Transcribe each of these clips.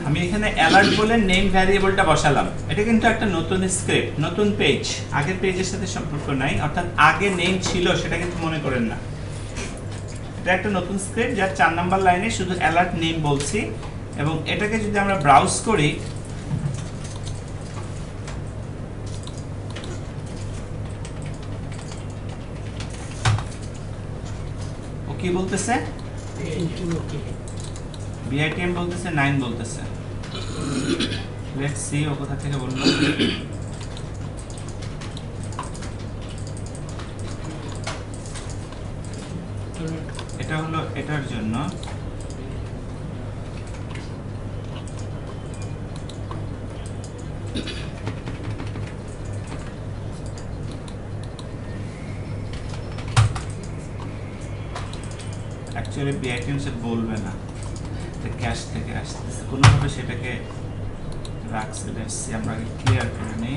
আমি এখানে অ্যালার্ট বলে নেম ভ্যারিয়েবলটা বসালাম। এটা কিন্তু একটা নতুন স্ক্রিপ্ট, নতুন পেজ, আগের পেজের সাথে সম্পর্ক নাই, অর্থাৎ আগে নেম ছিল সেটা কিন্তু মনে করেন না। এটা একটা নতুন স্ক্রিপ্ট যার 4 নাম্বার লাইনে শুধু অ্যালার্ট নেম বলছি, এবং এটাকে যদি আমরা ব্রাউজ করি ও কি বলতেছে, বিআইটিএম বলতেছে 9 বলতেছে। লেটস সি ও কোথা থেকে বললো। এটা হলো এটার জন্য, অ্যাকচুয়ালি বিআইটিএম সে বলবে না, ক্যাশ থেকে আসতেছে কোনোভাবে সেটাকে রাখছে। লেটস সি আমরা ক্লিয়ার করে নিই।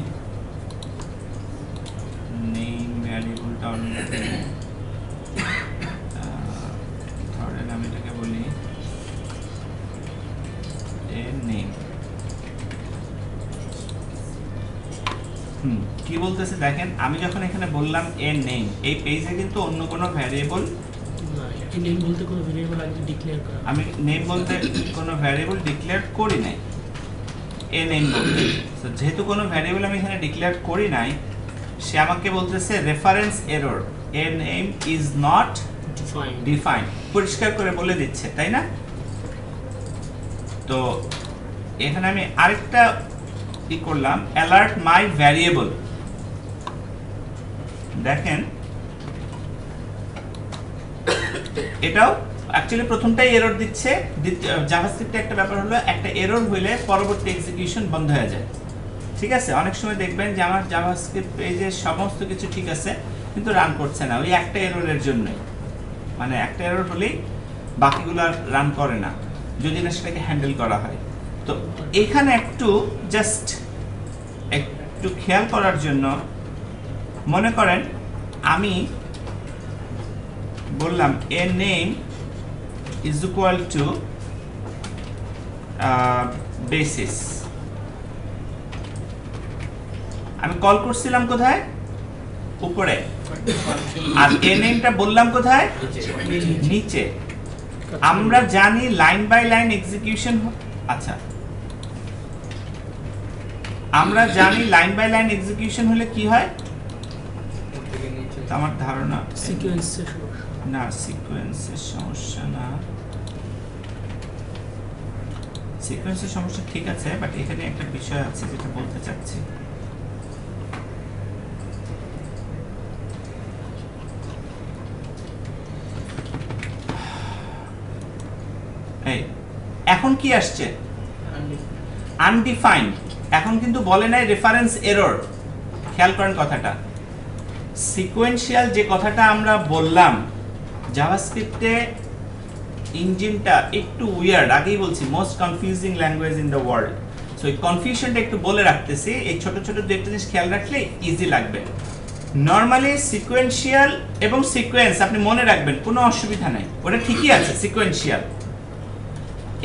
নেম ভ্যারিয়েবলটা অলরেডি ধরেন আমি এটাকে বলি নেম। কি বলতেছে দেখেন, আমি যখন এখানে বললাম নেম, এই পেজে কিন্তু অন্য কোনো ভ্যারিয়েবল নেম বলতে কোনো ভ্যারিয়েবল আগে ডিক্লেয়ার করা, আমি নেম বলতে কোনো ভ্যারিয়েবল ডিক্লেয়ার করি নাই। নেম বলতে তো যেহেতু কোনো ভ্যারিয়েবল আমি এখানে ডিক্লেয়ার করি নাই, সে আমাকে বলতেছে reference error, name is not defined, পরিষ্কার করে বলে দিচ্ছে, তাই না? তো এখানে আমি আরেকটা কি করলাম, অ্যালার্ট মাই ভ্যারিয়েবল। দেখেন এটাও অ্যাকচুয়ালি প্রথমটাই এরর দিচ্ছে। জাভাস্ক্রিপ্টে একটা ব্যাপার হলো, একটা এরর হইলে পরবর্তী এক্সিকিউশন বন্ধ হয়ে যায়, ঠিক আছে? অনেক সময় দেখবেন যে আমার জাভাস্ক্রিপ্ট পেজে সমস্ত কিছু ঠিক আছে কিন্তু রান করছে না, ওই একটা এররের জন্যই। মানে একটা এরর হলেই বাকিগুলো রান করে না, যদি না সেটাকে হ্যান্ডেল করা হয়। তো এখানে একটু জাস্ট একটু খেয়াল করার জন্য, মনে করেন আমি বললাম name is equal two basis. আমি কল করছিলাম কোথায়? উপরে। আর নেমটা বললাম কোথায়? নিচে। আমরা জানি লাইন বাই লাইন এক্সিকিউশন, আচ্ছা আমরা জানি লাইন বাই লাইন এক্সিকিউশন হলে কি হয়, আমার ধারণা সিকোয়েন্সের না, সিকোয়েন্সের সমস্যা না, সিকোয়েন্সের সমস্যা ঠিক আছে, বাট এখানে একটা বিষয় আছে যেটা বলতে চাচ্ছি। এই এখন কি আসছে? আনডিফাইন্ড। এখন কিন্তু বলে নাই রেফারেন্স এরর। খেয়াল করেন কথাটা, সিকোয়েন্সিয়াল যে কথাটা আমরা বললাম, জাভাস্ক্রিপ্টে ইঞ্জিনটা একটু উইয়ার্ড, আগেই বলছি most confusing language in the world. So এই কনফিউশনটা একটু বলে রাখতেছি, এই ছোট ছোট দুটো জিনিস খেয়াল রাখলে ইজি লাগবে। নর্মালি সিকোয়েন্সিয়াল এবং সিকোয়েন্স আপনি মনে রাখবেন, কোনো অসুবিধা নাই, ওটা ঠিকই আছে সিকোয়েন্সিয়াল।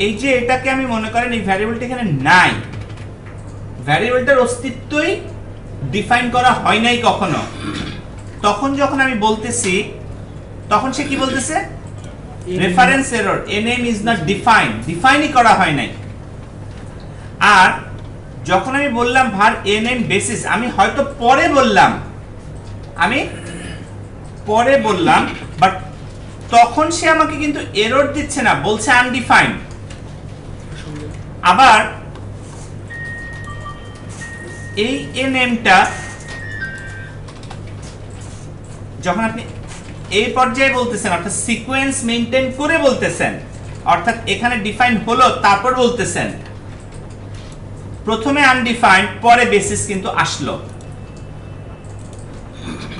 এই যে এটাকে আমি মনে করেন এই ভ্যারিয়েবলটা এখানে নাই, ভ্যারিয়েবলটার অস্তিত্বই ডিফাইন করা হয় নাই কখনো। তখন যখন আমি বলতেছি, তখন সে কি বলতেছে? Reference error, name is not defined, ডিফাইনই করা হয় নাই। আর যখন আমি বললাম ভার নেম বেসিস, আমি হয়তো পরে বললাম, বাট তখন সে আমাকে কিন্তু এরর দিচ্ছে না, বলছে আনডিফাইন্ড। আবার এই নেমটা যখন আপনি এই পর্যায়ে বলতেছেন, অর্থাৎ সিকোয়েন্স মেইনটেইন করে বলতেছেন, অর্থাৎ এখানে ডিফাইন হলো তারপর বলতেছেন, প্রথমে আনডিফাইন্ড পরে বেসিস কিন্তু আসলো।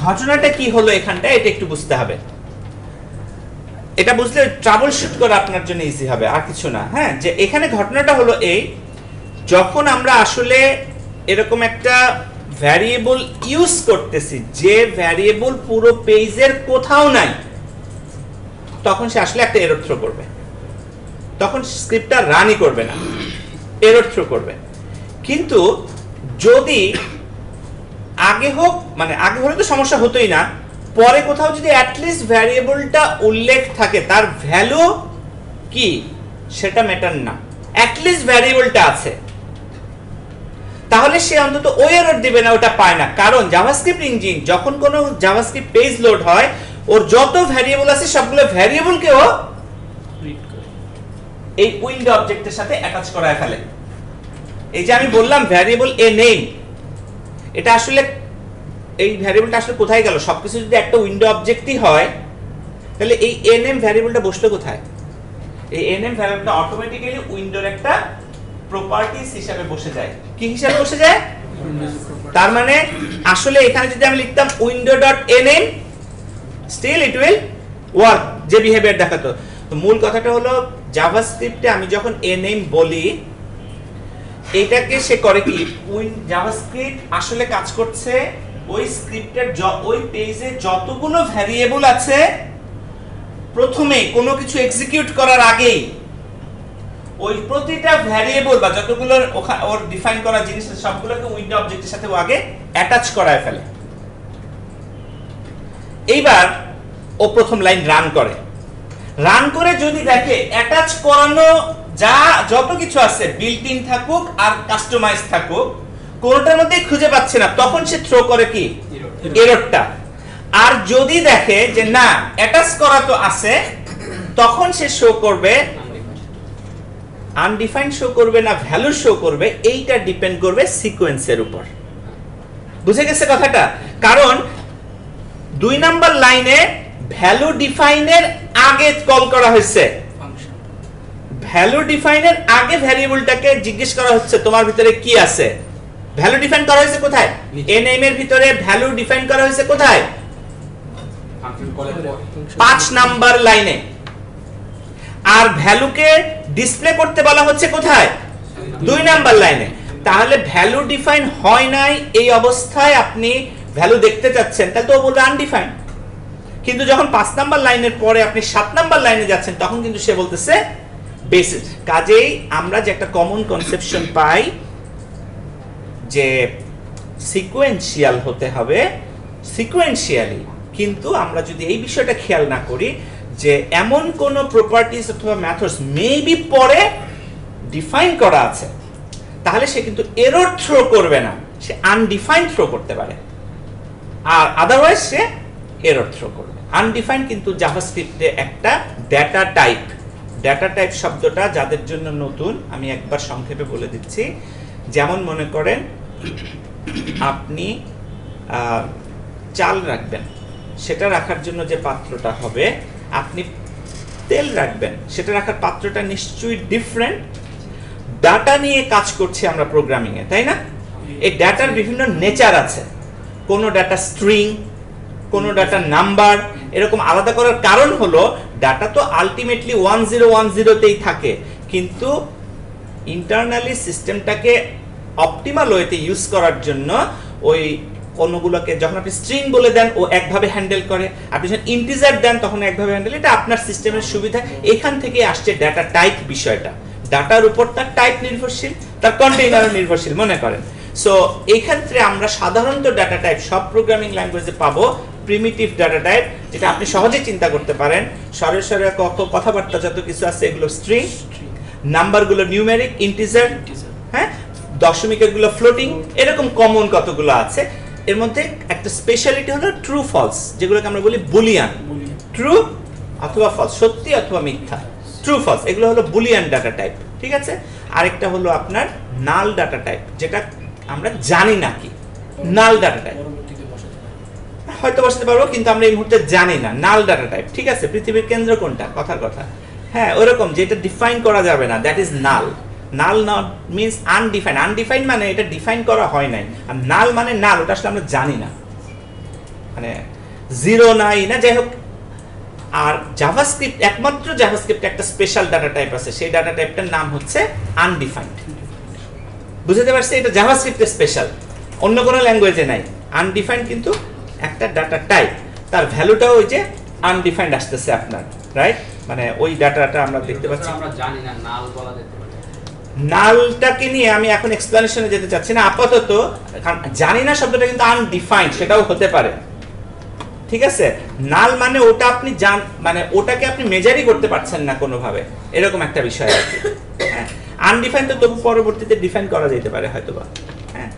ঘটনাটা কি হলো এখানটা, এটা একটু বুঝতে হবে। এটা বুঝলে ট্রাবল শুট করা আপনার জন্য ইজি হবে, আর কিছু না। হ্যাঁ, যে এখানে ঘটনাটা হলো এই, যখন আমরা আসলে এরকম একটা ভ্যারিয়েবল ইউজ করতেছি যে ভ্যারিয়েবল পুরো পেজের কোথাও নাই, তখন সে আসলে একটা এরর থ্রো করবে, তখন স্ক্রিপ্টটা রানই করবে না। এরর থ্রো করবে। কিন্তু যদি আগে হোক, মানে আগে হলে তো সমস্যা হতোই না, পরে কোথাও যদি অ্যাটলিস্ট ভ্যারিয়েবলটা উল্লেখ থাকে, তার ভ্যালু কি সেটা ম্যাটার না, অ্যাটলিস্ট ভ্যারিয়েবলটা আছে, তাহলে সে অন্তত ওই এরর দিবে না, ওটা পায় না। কারণ জাভাস্ক্রিপ্ট ইঞ্জিন যখন কোনো জাভাস্ক্রিপ্ট পেজ লোড হয়, ওর যত ভ্যারিয়েবল আছে সবগুলো ভ্যারিয়েবলকেও রিড করে। এই উইন্ডো অবজেক্টের সাথে অ্যাটাচ করায় ফেলে। এই যে আমি বললাম ভ্যারিয়েবল এ নেম, এটা আসলে এই ভ্যারিয়েবলটা আসলে কোথায় গেল? সবকিছু যদি একটা উইন্ডো অবজেক্টই হয়, তাহলে এই এ নেম ভ্যারিয়েবলটা বসলো কোথায়? এই এ নেম ভ্যারিয়েবলটা অটোমেটিক্যালি উইন্ডোর একটা প্রপার্টিজ হিসাবে বসে যায়। কি হিসাবে বসে যায়? তার মানে আসলে এখানে যদি আমি লিখতাম window.name, still it will work, যে বিহেভিয়ার দেখাতো। তো মূল কথাটা হলো জাভাস্ক্রিপ্টে আমি যখন name বলি, এটাকে সে করে কি, জাভাস্ক্রিপ্ট আসলে কাজ করছে ওই স্ক্রিপ্টের ওই পেজে যতগুলো ভ্যারিয়েবল আছে, প্রথমে কোনো কিছু এক্সিকিউট করার আগেই ওই প্রতিটা ভ্যারিয়েবল বা যতগুলো ওর ডিফাইন করা জিনিস আছে সবগুলোকে উইন্ডো অবজেক্টের সাথে ও আগে অ্যাটাচ করায় ফেলে। এইবার ও প্রথম লাইন রান করে যদি দেখে অ্যাটাচ করানো যা যত কিছু আছে, বিল্ট ইন থাকুক আর কাস্টমাইজ থাকুক, কোনটার মধ্যে খুঁজে পাচ্ছে না, তখন সে থ্রো করে কি এররটা। আর যদি দেখে যে না অ্যাটাচ করা তো আছে, তখন সে শো করবে আনডিফাইন্ড, শো করবে না ভ্যালু শো করবে। এইটা ডিপেন্ড করবে সিকোয়েন্সের উপর। বুঝে গেছে কথাটা? কারণ 2 নাম্বার লাইনে ভ্যালু ডিফাইনের আগে কল করা হয়েছে, ভ্যালু ডিফাইনের আগে ভ্যারিয়েবলটাকে জিজ্ঞেস করা হচ্ছে তোমার ভিতরে কি আছে। ভ্যালু ডিফাইন করা হয়েছে কোথায়? name এর ভিতরে ভ্যালু ডিফাইন করা হয়েছে কোথায়? 5 নাম্বার লাইনে। আর ভ্যালুকে ডিসপ্লে করতে বলা হচ্ছে কোথায়? 2 নাম্বার লাইনে। তাহলে ভ্যালু ডিফাইন হয় নাই, এই অবস্থায় আপনি ভ্যালু দেখতে চাচ্ছেন, তাহলে তো বলবে আনডিফাইন্ড। কিন্তু যখন 5 নাম্বার লাইনের পরে আপনি 7 নাম্বার লাইনে যাচ্ছেন, তখন কিন্তু সে বলতেছে বেসিস। কাজেই আমরা যে একটা কমন কনসেপশন পাই যে সিকোয়েন্সিয়াল হতে হবে, সিকোয়েন্সিয়ালি। কিন্তু আমরা যদি এই বিষয়টা খেয়াল না করি যে এমন কোন প্রপার্টিজ অথবা মেথডস মেবি পরে ডিফাইন করা আছে, তাহলে সে কিন্তু এরর থ্রো করবে না, সে আনডিফাইন্ড থ্রো করতে পারে। আর আদারওয়াইজ সে এরর থ্রো করবে। আনডিফাইন্ড কিন্তু জাভাস্ক্রিপ্টে একটা ডেটা টাইপ। ডেটা টাইপ শব্দটা যাদের জন্য নতুন, আমি একবার সংক্ষেপে বলে দিচ্ছি। যেমন মনে করেন আপনি চাল রাখবেন, সেটা রাখার জন্য যে পাত্রটা হবে, আপনি তেল রাখবেন, সেটা রাখার পাত্রটা নিশ্চয়ই ডিফারেন্ট। ডাটা নিয়ে কাজ করছি আমরা প্রোগ্রামিং এ, তাই না? এই ডাটার বিভিন্ন নেচার আছে। কোন ডাটা স্ট্রিং, কোন ডাটা নাম্বার, এরকম আলাদা করার কারণ হলো ডাটা তো আলটিমেটলি 1010তেই থাকে, কিন্তু ইন্টারনালি সিস্টেমটাকে অপটিমাল ওয়েতে ইউজ করার জন্য ওই কোনগুলোকে যখন আপনি স্ট্রিং বলে দেন ও একভাবে হ্যান্ডেল করে, আপনি যখন ইন্টিজার দেন তখন একভাবে হ্যান্ডেল। এটা আপনার সিস্টেমের সুবিধা। এখান থেকে আসছে ডাটা টাইপ বিষয়টা। ডাটার উপর তার টাইপ নির্ভরশীল, তার কন্টেইনার নির্ভরশীল মনে করেন। সো এই ক্ষেত্রে আমরা সাধারণত ডাটা টাইপ সব প্রোগ্রামিং ল্যাঙ্গুয়েজে পাবো প্রিমিটিভ ডাটা টাইপ, যেটা আপনি সহজে চিন্তা করতে পারেন। সরে সরে কথাবার্তা যত কিছু আছে এগুলো স্ট্রিং, নাম্বারগুলো নিউমেরিক, ইন্টিজার, হ্যাঁ, দশমিকের গুলো ফ্লোটিং, এরকম কমন কতগুলো আছে। এর মধ্যে একটা স্পেশালিটি হলো ট্রু ফলস, যেগুলোকে আমরা বলি বুলিয়ান। ট্রু অথবা ফলস, সত্যি অথবা মিথ্যা, ট্রু ফলস, এগুলো হলো বুলিয়ান ডাটা টাইপ। ঠিক আছে? আরেকটা হলো আপনার নাল ডাটা টাইপ, যেটা আমরা জানি না কি নাল ডাটা টাইপ। হয়তো বসাতে পারবো, কিন্তু আমরা এই মুহূর্তে জানি না নাল ডাটা টাইপ। ঠিক আছে? পৃথিবীর কেন্দ্র কোনটা, কথার কথা, হ্যাঁ, ওরকম যেটা ডিফাইন করা যাবে না, that is null. Null not means undefined. Undefined মানে এটা ডিফাইন করা হয় নাই। আর নাল মানে নাল, ওটা আসলে আমরা জানি না, মানে জিরো নাই না, যাই হোক। আর জাভাস্ক্রিপ্ট, একমাত্র জাভাস্ক্রিপ্টে একটা স্পেশাল ডাটা টাইপ আছে, সেই ডাটা টাইপটার নাম হচ্ছে আনডিফাইন্ড। বুঝতে পারছি? এটা জাভাস্ক্রিপ্টে স্পেশাল, অন্য কোনো ল্যাঙ্গুয়েজে নাই। আনডিফাইন্ড কিন্তু একটা ডাটা টাইপ, তার ভ্যালুটাও ওই যে আনডিফাইন্ড আসতেছে আপনার, রাইট? মানে ওই ডাটাটা আমরা দেখতে পাচ্ছি। আমরা জানি না, নাল বলা যেতে পারে। নালটাকে নিয়ে আমি এখন এক্সপ্লেনেশনে যেতে চাচ্ছি না আপাতত, কারণ জানি না শব্দটা কিন্তু আনডিফাইন্ড, সেটাও হতে পারে। ঠিক আছে, নাল মানে ওটা আপনি মানে ওটাকে আপনি মেজারই করতে পারছেন না কোনোভাবে, এরকম একটা বিষয় আর কি। হ্যাঁ, আনডিফাইন্ড তো তবু পরবর্তীতে ডিফাইন করা যেতে পারে হয়তোবা। হ্যাঁ,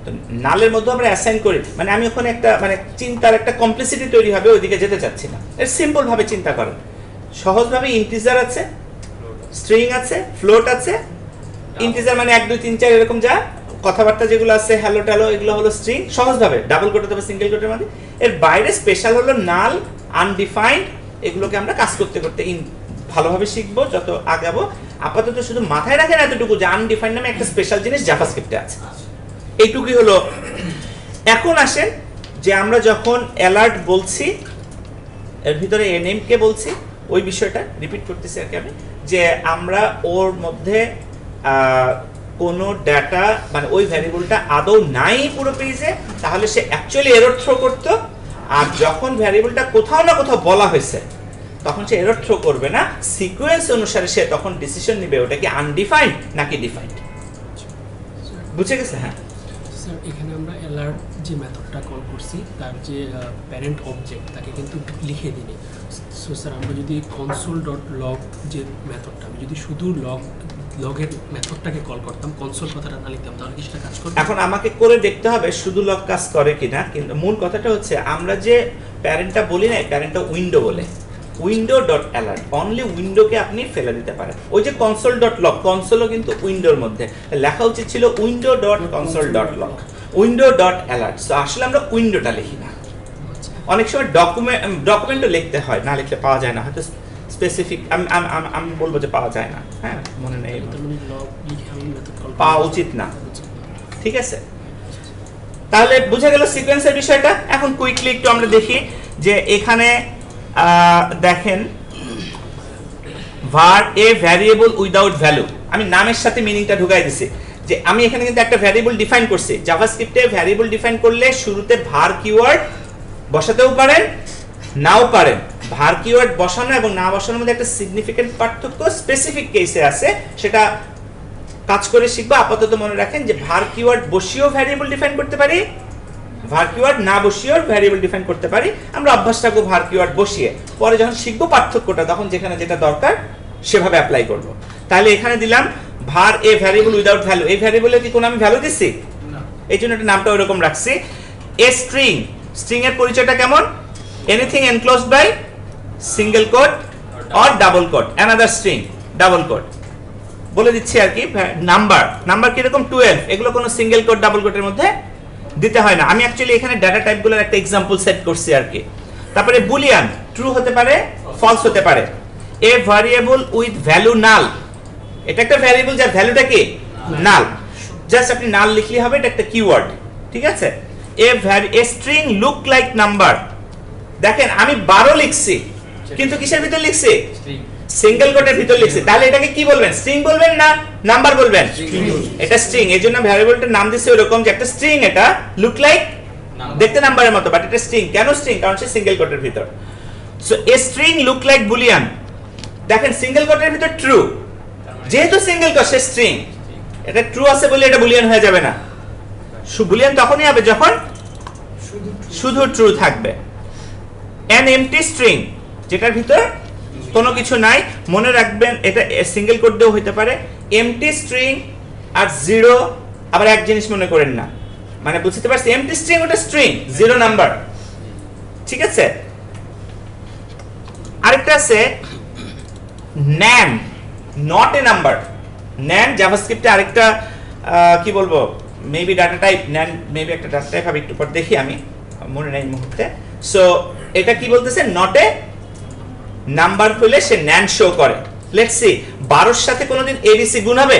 তো নালের মধ্যে আমরা অ্যাসাইন করি, মানে আমি ওখানে একটা মানে চিন্তার একটা কমপ্লেক্সিটি তৈরি হবে, ওইদিকে যেতে চাচ্ছি না। এর সিম্পল ভাবে চিন্তা করেন, সহজভাবে ইন্টিজার আছে, স্ট্রিং আছে, ফ্লোট আছে। ইন্টিজার মানে 1 2 3 4 এরকম যা কথাবার্তা যেগুলো আছে, হ্যালো ট্যালো, এগুলো হলো স্ট্রিং সহজভাবে, ডাবল কোট অথবা সিঙ্গেল কোটের মধ্যে। এর বাইরে স্পেশাল হলো নাল, আনডিফাইন্ড, এগুলোকে আমরা কাজ করতে করতে ভালোভাবে শিখবো যত আগাবো। আপাতত শুধু মাথায় রাখেন এতটুকু যে আনডিফাইন্ড নামে একটা স্পেশাল জিনিস জাভাস্ক্রিপ্টে আছে, এইটুকুই হলো। এখন আসেন যে আমরা যখন অ্যালার্ট বলছি, এর ভিতরে এনএম কে বলছি, ওই বিষয়টা রিপিট করতেছি আর কি আমি, যে আমরা ওর মধ্যে কোনো ডাটা মানে ওই ভ্যারিয়েবলটা আদৌ নাই পুরো পেজে, তাহলে সে অ্যাকচুয়ালি এরর থ্রো করতো। আর যখন ভ্যারিয়েবলটা কোথাও না কোথাও বলা হয়েছে, তখন সে এরর থ্রো করবে না, সিকোয়েন্স অনুসারে সে তখন ডিসিশন নেবে ওটা কি আনডিফাইন্ড নাকি ডিফাইন্ড। বুঝে গেছে? হ্যাঁ স্যার, এখানে আমরা অ্যালার্ট যে মেথডটা কল করছি তার যে প্যারেন্ট অবজেক্ট তাকে কিন্তু লিখে দিই। সো স্যার, আমরা যদি কনসোল ডট লগ যে মেথডটা, আমি যদি শুধু লগের মেথডটাকে কল করতাম, কনসোল কথাটা না লিখতাম, তাহলে কি সেটা কাজ করবে? এখন আমাকে করে দেখতে হবে শুধু লগ কাজ করে কিনা, কিন্তু মূল কথাটা হচ্ছে আমরা যে প্যারেন্টটা বলি না, প্যারেন্টটা উইন্ডো বলে, উইন্ডো ডট অ্যালার্ট, অনলি উইন্ডোকে আপনি ফেলে দিতে পারেন। ওই যে কনসোল ডট লগ, কনসোলও কিন্তু উইন্ডোর মধ্যে, লেখা উচিত ছিল window dot console dot log, window dot alert. So আসলে আমরা উইন্ডোটা লিখি না। অনেক সময় ডকুমেন্টও লিখতে হয়, না লিখলে পাওয়া যায় না, হয়তো স্পেসিফিক আমি বলবো যে পাওয়া যায় না। হ্যাঁ, মনে নেই, পাওয়া উচিত না। ঠিক আছে, তাহলে বুঝে গেল সিকোয়েন্সের বিষয়টা। এখন কুইকলি একটু আমরা দেখি যে এখানে দেখেন var a variable without value, আমি নামের সাথে মিনিংটা ঢুকাই দিছি যে আমি এখানে কিন্তু একটা ভ্যারিয়েবল ডিফাইন করছি। জাভাস্ক্রিপ্টে ভ্যারিয়েবল ডিফাইন করলে শুরুতে var কিওয়ার্ড বসাতেও পারেন, নাও পারেন। var কিওয়ার্ড বসানো এবং না বসানোর মধ্যে একটা সিগনিফিকেন্ট পার্থক্য স্পেসিফিক কেসে আছে, সেটা কাজ করে শিখবো। আপাতত মনে রাখেন যে var কিওয়ার্ড বসিয়েও ভ্যারিয়েবল ডিফাইন করতে পারি, var কিওয়ার্ড না বসিয়েও ভ্যারিয়েবল ডিফাইন করতে পারি। আমরা অভ্যাস রাখবো var কিওয়ার্ড বসিয়ে, পরে যখন শিখবো পার্থক্যটা তখন যেখানে যেটা দরকার সেভাবে অ্যাপ্লাই করব। তাহলে এখানে দিলাম var a variable without value, এই ভ্যারিয়েবলে কি কোনো আমি ভ্যালু দিছি? এই জন্য এটা নামটা ওইরকম রাখছি। এ স্ট্রিং, স্ট্রিং এর পরিচয়টা কেমন? Anything enclosed by single quote or double quote, another string double quote বলে দিচ্ছি আর কি। নাম্বার, নাম্বার কিরকম 12, এগুলো কোনো সিঙ্গেল কোট ডাবল কোটের মধ্যে দিতে হয় না। আমি অ্যাকচুয়ালি এখানে ডাটা টাইপগুলোর একটা এক্সাম্পল সেট করছি আর কি। তারপরে বুলিয়ান, ট্রু হতে পারে, ফলস হতে পারে। এ ভ্যারিয়েবল উইথ ভ্যালু নাল, এটা একটা ভ্যারিয়েবল যার ভ্যালুটা কি নাল, জাস্ট আপনি নাল লিখলে হবে, এটা একটা কিওয়ার্ড। ঠিক আছে, a string look like number, দেখেন আমি 12 লিখছি কিন্তু কিসের ভিতর লিখছি? সিঙ্গেল কোটের ভিতর লিখছি। তাহলে এটাকে কি বলবেন? স্ট্রিং বলবেন না নাম্বার বলবেন? এটা স্ট্রিং, এজন্য ভ্যারিয়েবলটার নাম দিয়েছে এরকম যে একটা স্ট্রিং, এটা লুক লাইক দেখতে নাম্বারের মতো, বাট এটা স্ট্রিং। কেন স্ট্রিং? কারণ সে সিঙ্গেল কোটের ভিতর। So a string look like Boolean, দেখেন সিঙ্গেল কোটের ভিতর ট্রু, যেহেতু সিঙ্গেল কোট সে স্ট্রিং, এটা ট্রু আছে বলে এটা বুলিয়ান হয়ে যাবে না। বুলিয়ান তখনই হবে যখন শুধু ট্রু থাকবে। an empty string, যেটার ভিতর কোনো কিছু নাই, মনে রাখবেন এটা সিঙ্গেল কোট দিয়েও হতে পারে। এমটি স্ট্রিং আর জিরো আবার এক জিনিস মনে করেন না, মানে বুঝতে পারছি? এমটি স্ট্রিং ওটা স্ট্রিং, জিরো নাম্বার। ঠিক আছে, আরেকটা আছে nan, not a number। nan জাভাস্ক্রিপ্টে আরেকটা কি বলবো, maybe data type, nan maybe একটা ডাটা টাইপ হবে, একটু পর দেখি, আমি মনে নাই মুহূর্তে। সো এটা কি বলতেছে? নট এ নাম্বার হলে সে nan শো করে। লেটস সি, 12 এর সাথে কোনোদিন abc গুণ হবে?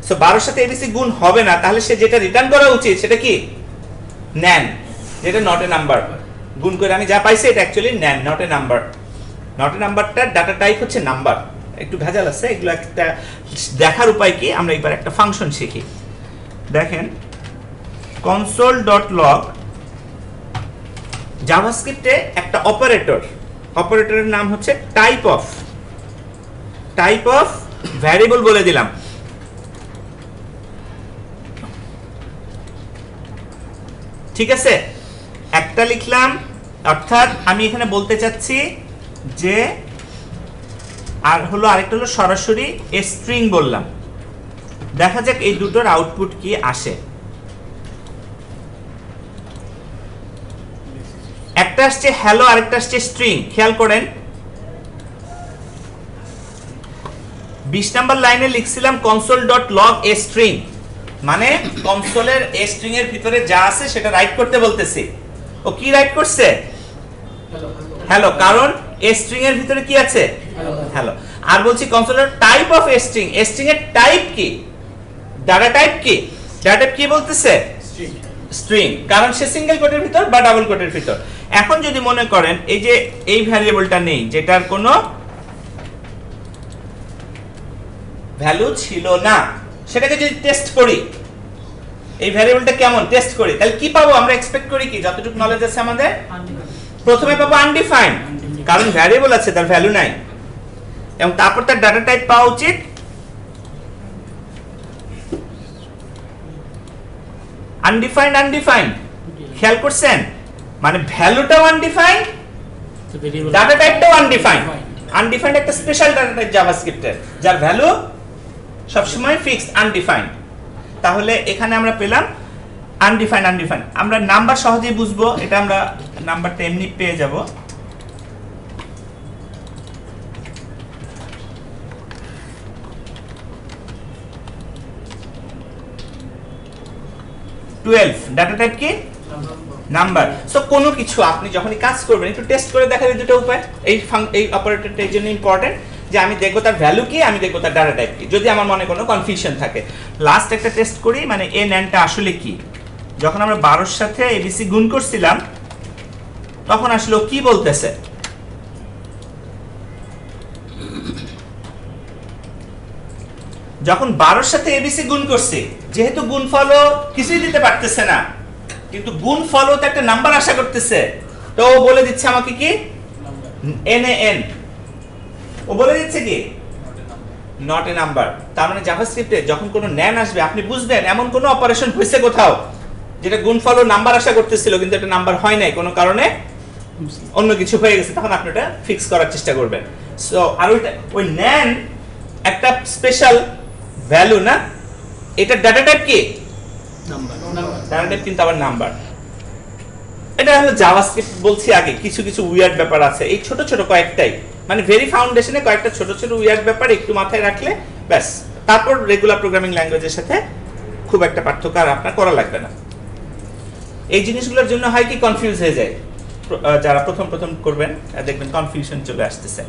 সো 12 এর সাথে abc গুণ হবে না, তাহলে সে যেটা রিটার্ন করা উচিত সেটা কি? nan, যেটা নট এ নাম্বার। গুণ করে আমি যা পাইছি এটা actually nan, not a number. Not a নাম্বারটা ডাটা টাইপ হচ্ছে নাম্বার, একটু ভেজাল আছে। এগুলো একটা দেখার উপায় কি, আমরা একবার একটা ফাংশন শিখি। দেখেন console.log, জাভাস্ক্রিপ্টে একটা অপারেটর, অপারেটরের নাম হচ্ছে টাইপ অফ ভ্যারিয়েবল বলে দিলাম। ঠিক আছে, একটা লিখলাম, অর্থাৎ আমি এখানে বলতে চাচ্ছি যে আর হলো আরেকটা হলো সরাসরি স্ট্রিং বললাম। দেখা যাক এই দুটোর আউটপুট কি আসে। একটা আসছে হ্যালো, আরেকটা আসছে স্ট্রিং। খেয়াল করেন 20 নাম্বার লাইনে লিখছিলাম console.log a string, মানে কনসোলের a স্ট্রিং এর ভিতরে যা আছে সেটা রাইট করতে বলতেছি। ও কি রাইট করছে? হ্যালো, কারণ a স্ট্রিং এর ভিতরে কি আছে? হ্যালো। আর বলছি কনসোলের type of a string, a string এর টাইপ কি? ডাটা টাইপ কি? ডাটা টাইপ কি বলতেছে? স্ট্রিং, কারণ সে সিঙ্গেল কোটের ভিতর বা ডাবল কোটের ভিতর। এখন যদি মনে করেন এই যে এই ভ্যারিয়েবলটা নেই, যেটার কোনো ভ্যালু ছিল না, সেটাকে যদি টেস্ট করি, এই ভ্যারিয়েবলটা কেমন টেস্ট করি, তাহলে কি পাবো? আমরা এক্সপেক্ট করি কি, যতটুকু নলেজ আছে আমাদের, প্রথমে পাবো আনডিফাইন্ড, কারণ ভ্যারিয়েবল আছে তার ভ্যালু নাই, এবং তারপর তার ডাটা টাইপ পাওয়া উচিত আনডিফাইন্ড। আনডিফাইন্ড খেয়াল করছেন, মানে ভ্যালুটাও আনডিফাইন্ড, ডাটা টাইপটাও আনডিফাইন্ড। আনডিফাইন্ড একটা স্পেশাল ডাটা টাইপ জাভাস্ক্রিপ্টের, যার ভ্যালু সবসময় ফিক্সড, আনডিফাইন্ড। তাহলে এখানে আমরা পেলাম আনডিফাইন্ড। আনডিফাইন্ড আমরা নাম্বার সহজেই বুঝবো, এটা আমরা নাম্বারটা এমনি পেয়ে যাব। ডাটা টাইপ কি? নাম্বার। সো কোনো কিছু আপনি যখনই কাজ করবেন একটু টেস্ট করে দেখার দুটো উপায়। এই অপারেটরটা এই জন্য ইম্পর্টেন্ট যে আমি দেখবো তার ভ্যালু কি, আমি দেখবো তার ডাটা টাইপ কি, যদি আমার মনে কোনো কনফিউশন থাকে। লাস্ট একটা টেস্ট করি, মানে এ ন্যানটা আসলে কি। যখন আমরা 12 এর সাথে এবিসি গুণ করছিলাম তখন আসলে কি বলতেছে, যখন 12 এর সাথে এবিসি গুণ করছি, যেহেতু গুণফলও কিছুই দিতে পারতেছে না, কিন্তু গুণফলও তো একটা নাম্বার আশা করতেছে, তো ও বলে দিচ্ছে আমাকে কি NaN, ও বলে দিচ্ছে কি নট এ নাম্বার। তার মানে জাভাস্ক্রিপ্টে যখন কোনো ন্যান আসবে আপনি বুঝবেন এমন কোনো অপারেশন হয়েছে কোথাও যেটা গুণফল ও নাম্বার আশা করতেছিল কিন্তু একটা নাম্বার হয় নাই, কোনো কারণে অন্য কিছু হয়ে গেছে, তখন আপনি এটা ফিক্স করার চেষ্টা করবেন। সো আর ওই ন্যান একটা স্পেশাল ভ্যালু না, এটা ডাটা টাইপ কি? নাম্বার। ডাটা টাইপ কিন্তু আবার নাম্বার। এটা হলো জাভাস্ক্রিপ্ট। বলছি আগে কিছু কিছু উইয়ার্ড ব্যাপার আছে, এই ছোট ছোট কয়েকটাই, মানে ভেরি ফাউন্ডেশনে কয়েকটা ছোট ছোট উইয়ার্ড ব্যাপার একটু মাথায় রাখলে ব্যাস, তারপর রেগুলার প্রোগ্রামিং ল্যাঙ্গুয়েজের সাথে খুব একটা পার্থক্য আর আপনার করা লাগবে না। এই জিনিসগুলোর জন্য হয় কি কনফিউজ হয়ে যায়, যারা প্রথম প্রথম করবেন দেখবেন কনফিউশন চলে আসতেছে।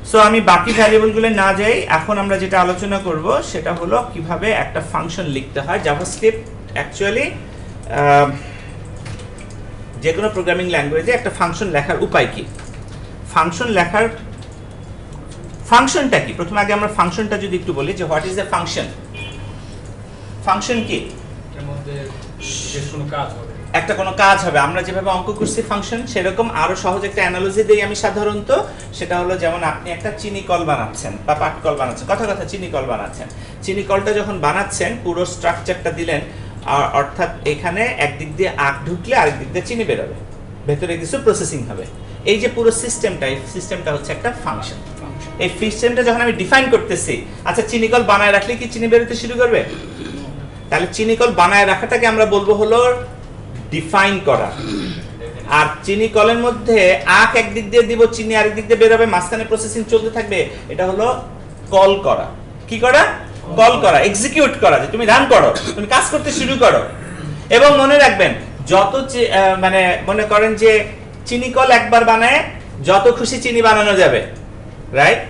সো আমি বাকি ভ্যারিয়েবলগুলো না যাই, এখন আমরা যেটা আলোচনা করব সেটা হলো কিভাবে একটা ফাংশন লিখতে হয়। জাভাস্ক্রিপ্ট অ্যাকচুয়ালি যে কোনো প্রোগ্রামিং ল্যাঙ্গুয়েজে একটা ফাংশন লেখার উপায় কি, ফাংশন লেখার ফাংশনটা কি। প্রথমে আগে আমরা ফাংশনটা যদি একটু বলি যে what is the function. Function কি? এর মধ্যে যে কোনো কাজ হবে, একটা কোনো কাজ হবে। আমরা যেভাবে অঙ্ক করছি ফাংশন, সেরকম আরো সহজ একটা অ্যানালজি দেই আমি সাধারণত, সেটা হলো যেমন আপনি একটা চিনি কল বানাচ্ছেন বা পাট কল বানাচ্ছেন, কথা চিনি কল বানাচ্ছেন। চিনি কলটা যখন বানাচ্ছেন পুরো স্ট্রাকচারটা দিলেন, অর্থাৎ এখানে একদিক দিয়ে আখ ঢুকলে আরেক দিক দিয়ে চিনি বেরোবে, ভেতরে কিছু প্রসেসিং হবে। এই যে পুরো সিস্টেমটা, এই সিস্টেমটা হচ্ছে একটা ফাংশন। এই সিস্টেমটা যখন আমি ডিফাইন করতেছি, আচ্ছা চিনি কল বানায় রাখলে কি চিনি বেরোতে শুরু করবে? তাহলে চিনি কল বানায় রাখাটাকে আমরা বলবো হলো ডিফাইন করা। আর চিনি কলের মধ্যে আখ একদিক দিয়ে দিব, চিনি আরেক দিক দিয়ে বেরোবে, মাঝখানে প্রসেসিং চলতে থাকবে, এটা হলো কল করা। কি করা? কল করা, এক্সিকিউট করা, যে তুমি রান করো, তুমি কাজ করতে শুরু করো। এবং মনে রাখবেন যত মানে মনে করেন যে চিনি কল একবার বানায় যত খুশি চিনি বানানো যাবে, রাইট?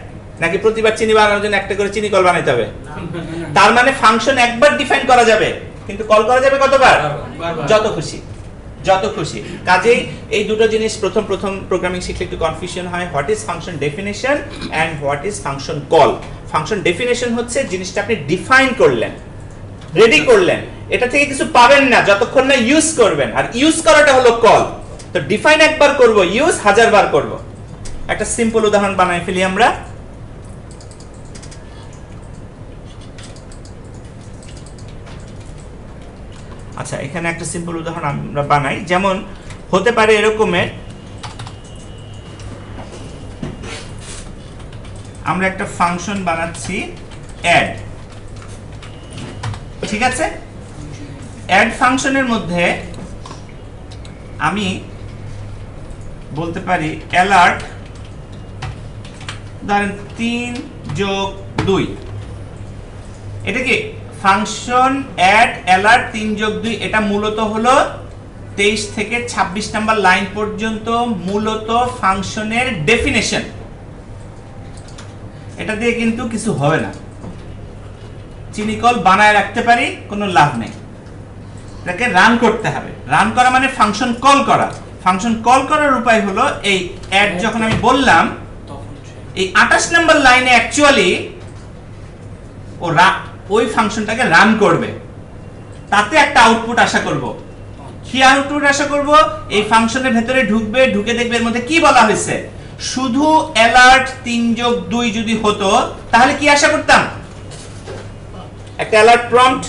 নাকি প্রতিবার চিনি বানানোর জন্য একটা করে চিনি কল বানাইতে হবে? তার মানে ফাংশন একবার ডিফাইন করা যাবে, কিন্তু কল করা যাবে কতবার? যত খুশি, যত খুশি। কাজেই এই দুটো জিনিস প্রথম প্রোগ্রামিং শিখলে একটু কনফিউশন হয়। What is function definition and what is function call. Function definition হচ্ছে জিনিসটা আপনি ডিফাইন করলেন, রেডি করলেন, এটা থেকে কিছু পাবেন না যতক্ষণ না ইউজ করবেন, আর ইউজ করাটা হলো কল। তো ডিফাইন একবার করব, ইউজ 1000 বার করব। একটা সিম্পল উদাহরণ বানাই ফেলি আমরা। আচ্ছা, এখানে একটা সিম্পল উদাহরণ আমরা বানাই, যেমন হতে পারে এরকমের, আমরা একটা ফাংশন বানাচ্ছি অ্যাড, ঠিক আছে? অ্যাড ফাংশনের মধ্যে আমি বলতে পারি অ্যালার্ট, ধরেন 3 + 2, এটা কি ফাংশন অ্যাড অ্যালার্ট 3 + 2, এটা মূলত হলো 23 থেকে 26 নাম্বার লাইন পর্যন্ত মূলত ফাংশনের ডেফিনেশন। এটা দিয়ে কিন্তু কিছু হবে না, চিনিকল বানায় রাখতে পারি, কোনো লাভ নেই, এটাকে রান করতে হবে। রান করা মানে ফাংশন কল করা। ফাংশন কল করার উপায় হলো এই অ্যাড, যখন আমি বললাম এই 28 নাম্বার লাইনে অ্যাকচুয়ালি ও ওই ফাংশনটাকে রান করবে, তাতে একটা আউটপুট আশা করব। কি আউটপুট আশা করব? এই ফাংশনের ভেতরে ঢুকবে, ঢুকে দেখবে এর মধ্যে কি বলা হয়েছে। শুধু অ্যালার্ট 3 + 2 যদি হতো তাহলে কি আশা করতাম? একটা অ্যালার্ট প্রম্পট,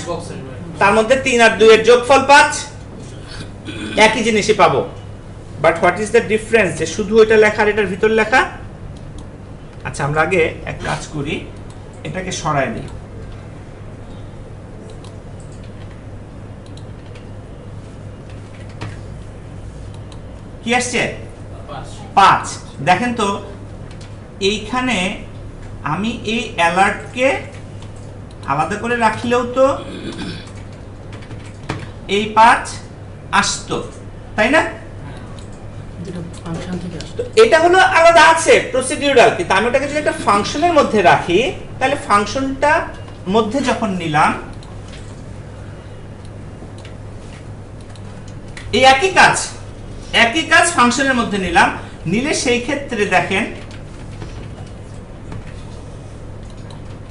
তার মধ্যে 3 আর 2 এর যোগফল 5, একই জিনিসই পাবো। But what is the difference যে শুধু এটা লেখা আর এটার ভিতর লেখা? আচ্ছা, আমরা আগে এক কাজ করি, এটাকে সরায় দিই। কি আসছে? 5। দেখেন তো, এইখানে আমি এই অ্যালার্টকে আলাদা করে রাখলেও তো এই 5 আসতো, তাই না? এটা হলো আলাদা আছে প্রসিডিউরাল, কিন্তু আমি ওটাকে যদি একটা ফাংশনের মধ্যে রাখি, তাহলে ফাংশনটা মধ্যে যখন নিলাম এই একই কাজ ফাংশনের মধ্যে নিলাম, নিলে সেই ক্ষেত্রে দেখেন,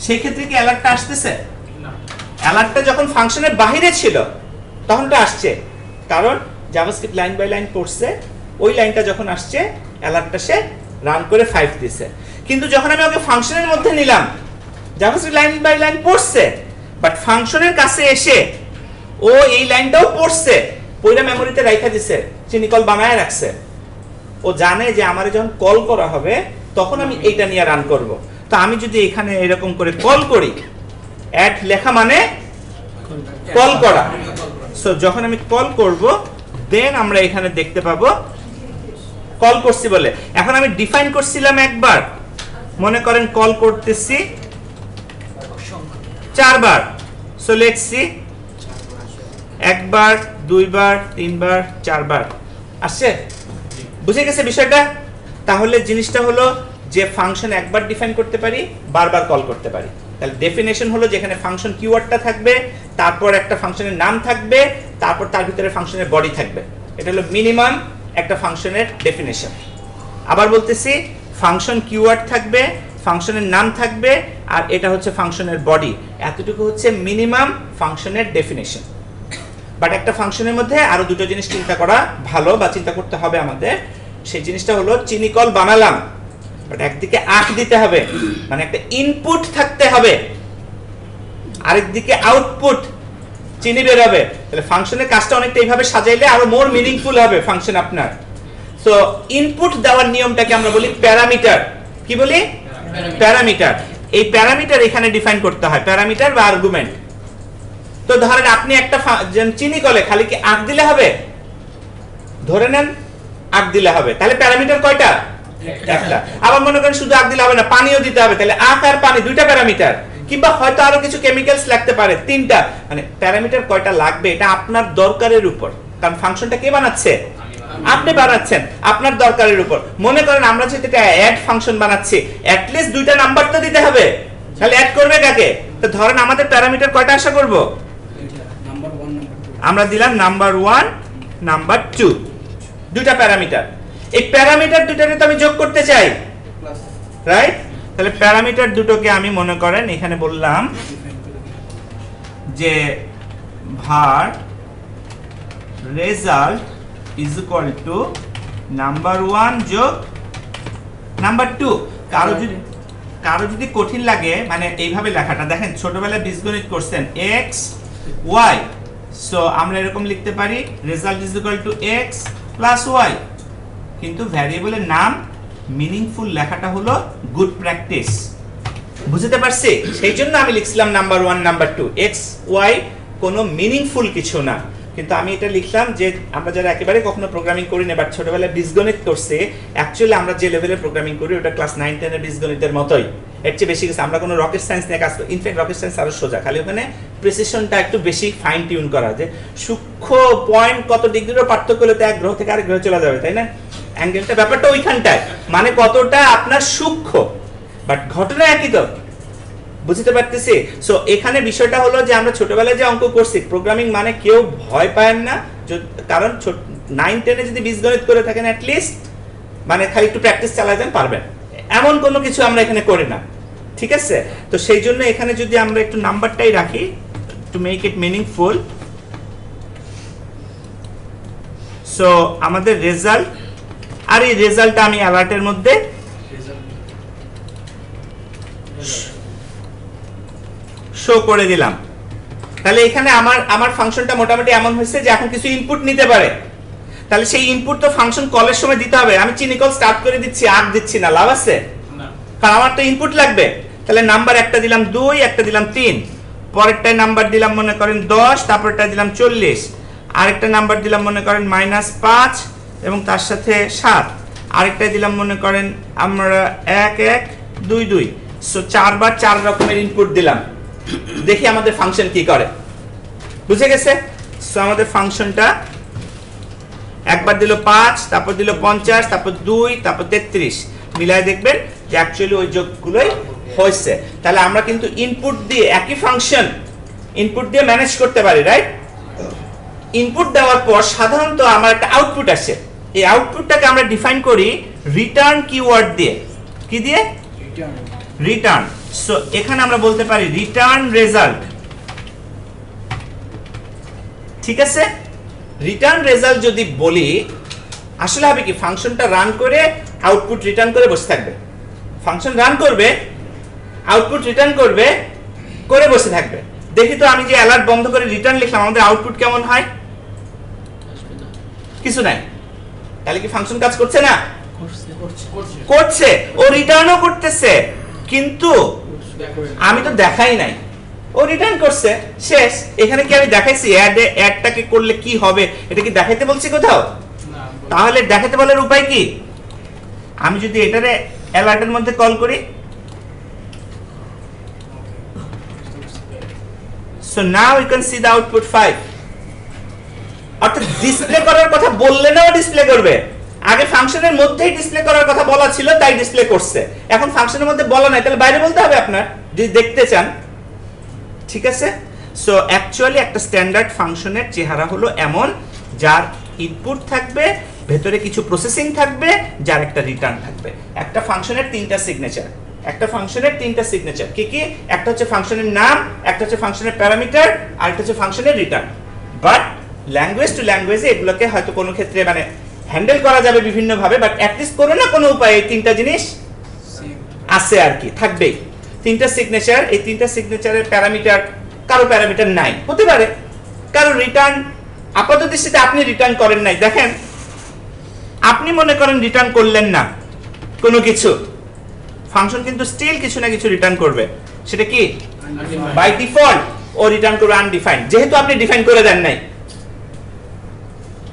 সেই ক্ষেত্রে কি অ্যালার্টটা আসতেছে? অ্যালার্টটা যখন ফাংশনের বাইরে ছিল তখন তো আসছে, কারণ জাভাস্ক্রিপ্ট লাইন বাই লাইন পড়ছে, ওই লাইনটা যখন আসছে অ্যালার্টটা সে রান করে 5 দিছে। কিন্তু যখন আমি ওকে ফাংশনের মধ্যে নিলাম, জাভাস্ক্রিপ্ট লাইন বাই লাইন পড়ছে, বাট ফাংশনের কাছে এসে ও এই লাইনটাও পড়ছে, পয়লা মেমোরিতে রাখা দিছে, চিনিকল বানায় রাখছে। ও জানে যে আমারে যখন কল করা হবে তখন আমি এইটা নিয়ে রান করব। তো আমি যদি এখানে এরকম করে কল করি, অ্যাড লেখা মানে কল করা, সো যখন আমি কল করব দেন আমরা এখানে দেখতে পাবো কল করছি বলে। এখন আমি ডিফাইন করছিলাম একবার, মনে করেন কল করতেছি 4 বার, সো লেটস সি, 1 বার, 2 বার, 3 বার, 4 বার আসছে। বুঝে গেছে বিষয়টা? তাহলে জিনিসটা হলো যে ফাংশন একবার ডিফাইন করতে পারি, বারবার কল করতে পারি। তাহলে ডেফিনেশন হলো যেখানে ফাংশন কিওয়ার্ডটা থাকবে, তারপর একটা ফাংশনের নাম থাকবে, তারপর তার ভিতরে ফাংশনের বডি থাকবে। এটা হলো মিনিমাম একটা ফাংশনের ডেফিনেশন। আবার বলতেছি, ফাংশন কিওয়ার্ড থাকবে, ফাংশনের নাম থাকবে, আর এটা হচ্ছে ফাংশনের বডি। এতটুকু হচ্ছে মিনিমাম ফাংশনের ডেফিনেশন। বাট একটা ফাংশনের মধ্যে আরো দুটো জিনিস চিন্তা করা ভালো, বা চিন্তা করতে হবে আমাদের। সেই জিনিসটা হলো চিনিকল বানালাম, বাট একদিকে আঁক দিতে হবে, মানে একটা ইনপুট থাকতে হবে, আরেকদিকে আউটপুট চিনি বের হবে। তাহলে ফাংশনের কাজটা অনেকটা এইভাবে সাজাইলে আরো মোর মিনিংফুল হবে ফাংশন আপনার। সো ইনপুট দেওয়ার নিয়মটাকে আমরা বলি প্যারামিটার। কি বলি? প্যারামিটার। এই প্যারামিটার এখানে ডিফাইন করতে হয়, প্যারামিটার বা আর্গুমেন্ট। তো ধরেন আপনি একটা চিনি কলে খালি কি আঁক দিলে হবে? ধরে নেন আঁক দিলে হবে, তাহলে প্যারামিটার কয়টা? একটা। আবার মনে করেন শুধু আঁক দিলে হবে না, পানিও দিতে হবে, তাহলে আঁক আর পানি 2টা প্যারামিটার, কিংবা হয়তো আরো কিছু কেমিক্যালস লাগতে পারে 3টা। মানে প্যারামিটার কয়টা লাগবে এটা আপনার দরকারের উপর, কারণ ফাংশনটা কে বানাচ্ছে? আপনি বানাচ্ছেন, আপনার দরকারের উপর। মনে করেন আমরা যেটা অ্যাড ফাংশন বানাচ্ছি, অ্যাট লিস্ট 2টা নাম্বার তো দিতে হবে, তাহলে অ্যাড করবে কাকে? তো ধরেন আমাদের প্যারামিটার কয়টা আশা করব? আমরা দিলাম নাম্বার 1, নাম্বার 2, 2টা প্যারামিটার। এই প্যারামিটার দুটোকে তো আমি যোগ করতে চাই, রাইট? তাহলে প্যারামিটার দুটোকে আমি মনে করেন এখানে বললাম যে var result is equal to number 1 যোগ নাম্বার 2। কারো যদি কঠিন লাগে, মানে এইভাবে লেখাটা দেখেন, ছোটবেলায় বীজগণিত করছেন, x y সো আমরা এরকম লিখতে পারি result is equal to X plus Y, কিন্তু ভ্যারিয়েবলের নাম মিনিংফুল লেখাটা হলো গুড প্র্যাকটিস। বুঝতে পারছি? সেই জন্য আমি লিখছিলাম নাম্বার 1 নাম্বার 2, এক্স ওয়াই কোনো মিনিংফুল কিছু না, কিন্তু আমি এটা লিখলাম যে আমরা যারা একেবারে কখনো প্রোগ্রামিং করি না বাট ছোটবেলায় বীজগণিত করছে, অ্যাকচুয়ালি আমরা যে লেভেলে প্রোগ্রামিং করি ওটা ক্লাস 9-10 এর বীজগণিতের মতোই, এর চেয়ে বেশি কিছু। আমরা কোনো রকেট সায়েন্স নিয়ে কাজ করি, ইনফ্যাক্ট রকেট সায়েন্স আরো সোজা, খালি ওখানে প্রিসিশনটা একটু বেশি ফাইন টিউন করা, যে সূক্ষ্ম পয়েন্ট কত ডিগ্রিরও পার্থক্য হলে তো এক গ্রহ থেকে আরেক গ্রহে চলে যাবে, তাই না? অ্যাঙ্গেলটা ব্যাপারটা ওইখানটায়, মানে কতটা আপনার সূক্ষ্ম, বাট ঘটনা একই তো। বুঝতে পারতেছি? সো এখানে বিষয়টা হলো যে আমরা ছোটবেলায় যে অঙ্ক করছি, প্রোগ্রামিং মানে কেউ ভয় পায় না, কারণ 9-10 এ যদি বীজগণিত করে থাকেন অ্যাট লিস্ট মানে খালি একটু প্র্যাকটিস চালায় যান পারবেন, এমন কোনো কিছু আমরা এখানে করি না, ঠিক আছে? তো সেই জন্য এখানে যদি আমরা একটু নাম্বারটাই রাখি to make it meaningful. So আমাদের রেজাল্ট, আর এই রেজাল্টটা আমি অ্যালার্টের মধ্যে শো করে দিলাম। তাহলে এখানে আমার ফাংশনটা মোটামুটি এমন হয়েছে যে এখন কিছু ইনপুট নিতে পারে, তাহলে সেই ইনপুট তো ফাংশন কলের সময় দিতে হবে। আমি চিনি কল স্টার্ট করে দিচ্ছি, আর দিচ্ছি না, লাভ আছে? কারণ আমার তো ইনপুট লাগবে। তাহলে নাম্বার একটা দিলাম 2, একটা দিলাম 3, পরেরটায় নাম্বার দিলাম মনে করেন 10, তারপরটা দিলাম 40, আরেকটা নাম্বার দিলাম মনে করেন -5 এবং তার সাথে 7, আরেকটা দিলাম মনে করেন আমরা 1 1 2 2। সো 4 বার 4 রকমের ইনপুট দিলাম, দেখি আমাদের ফাংশন কি করে। বুঝে গেছে? সো আমাদের ফাংশনটা একবার দিল 5, তারপর দিল 50, তারপর 2, তারপর 33, মিলায় দেখবেন যে অ্যাকচুয়ালি ওই যোগগুলোই হয়েছে। তাহলে আমরা কিন্তু ইনপুট দিয়ে একই ফাংশন ইনপুট দিয়ে ম্যানেজ করতে পারি, রাইট? ইনপুট দেওয়ার পর সাধারণত আমার একটা আউটপুট আসে, এই আউটপুটটাকে আমরা ডিফাইন করি রিটার্ন কিওয়ার্ড দিয়ে। কি দিয়ে? রিটার্ন। সো এখানে আমরা বলতে পারি রিটার্ন রেজাল্ট, ঠিক আছে? রিটার্ন রেজাল্ট যদি বলি, আসলে হবে কি, ফাংশনটা রান করে আউটপুট রিটার্ন করে বসে থাকবে। ফাংশন রান করবে, আউটপুট রিটার্ন করবে, করে বসে থাকবে। দেখি তো আমি যে অ্যালার্ট বন্ধ করে রিটার্ন লিখলাম, আমাদের আউটপুট কেমন হয়? কিছু নাই। তাহলে কি ফাংশন কাজ করছে না? করছে, ও রিটার্নও করতেছে, কিন্তু আমি তো দেখাই নাই, ও রিটার্ন করছে, শেষ। এখানে কি আমি দেখাইছি অ্যাডটাকে করলে কি হবে? এটা কি দেখাইতে বলছি কোথাও? তাহলে দেখাতে বলার উপায় কি? আমি যদি এটারে অ্যালার্টের মধ্যে কল করি, so now you can see the output 5, অর্থাৎ ডিসপ্লে করার কথা বললে না ডিসপ্লে করবে। আগে ফাংশনের মধ্যেই ডিসপ্লে করার কথা বলা ছিল, তাই ডিসপ্লে করছে। এখন ফাংশনের মধ্যে বলা নাই, তাহলে বাইরে বলতে হবে আপনার যদি দেখতে চান, ঠিক আছে? সো অ্যাকচুয়ালি একটা স্ট্যান্ডার্ড ফাংশনের চেহারা হলো এমন, যার ইনপুট থাকবে, ভেতরে কিছু প্রসেসিং থাকবে, যার একটা রিটার্ন থাকবে। একটা ফাংশনের 3টা সিগনেচার, একটা ফাংশনের 3টা সিগনেচার কি কি? একটা হচ্ছে ফাংশনের নাম, একটা হচ্ছে ফাংশনের প্যারামিটার, আর একটা হচ্ছে ফাংশনের রিটার্ন। বাট ল্যাঙ্গুয়েজ টু ল্যাঙ্গুয়েজে এগুলোকে হয়তো কোনো ক্ষেত্রে মানে হ্যান্ডেল করা যাবে বিভিন্ন ভাবে, বাট অ্যাটলিস্ট কোনো না কোনো উপায়ে এই 3টা জিনিস আছে আর কি, থাকবেই। 3টা সিগনেচার, এই 3টা সিগনেচারের প্যারামিটার, কারো প্যারামিটার নাই, হতে পারে কারো রিটার্ন আপাতত দৃষ্টিতে আপনি রিটার্ন করেন নাই। দেখেন, আপনি মনে করেন রিটার্ন করলেন না কোনো কিছু, ফাংশন কিন্তু স্টিল কিছু না কিছু রিটার্ন করবে। সেটা কি? বাই ডিফল্ট ও রিটার্ন করবে আনডিফাইন্ড, যেহেতু আপনি ডিফাইন করে দেন নাই।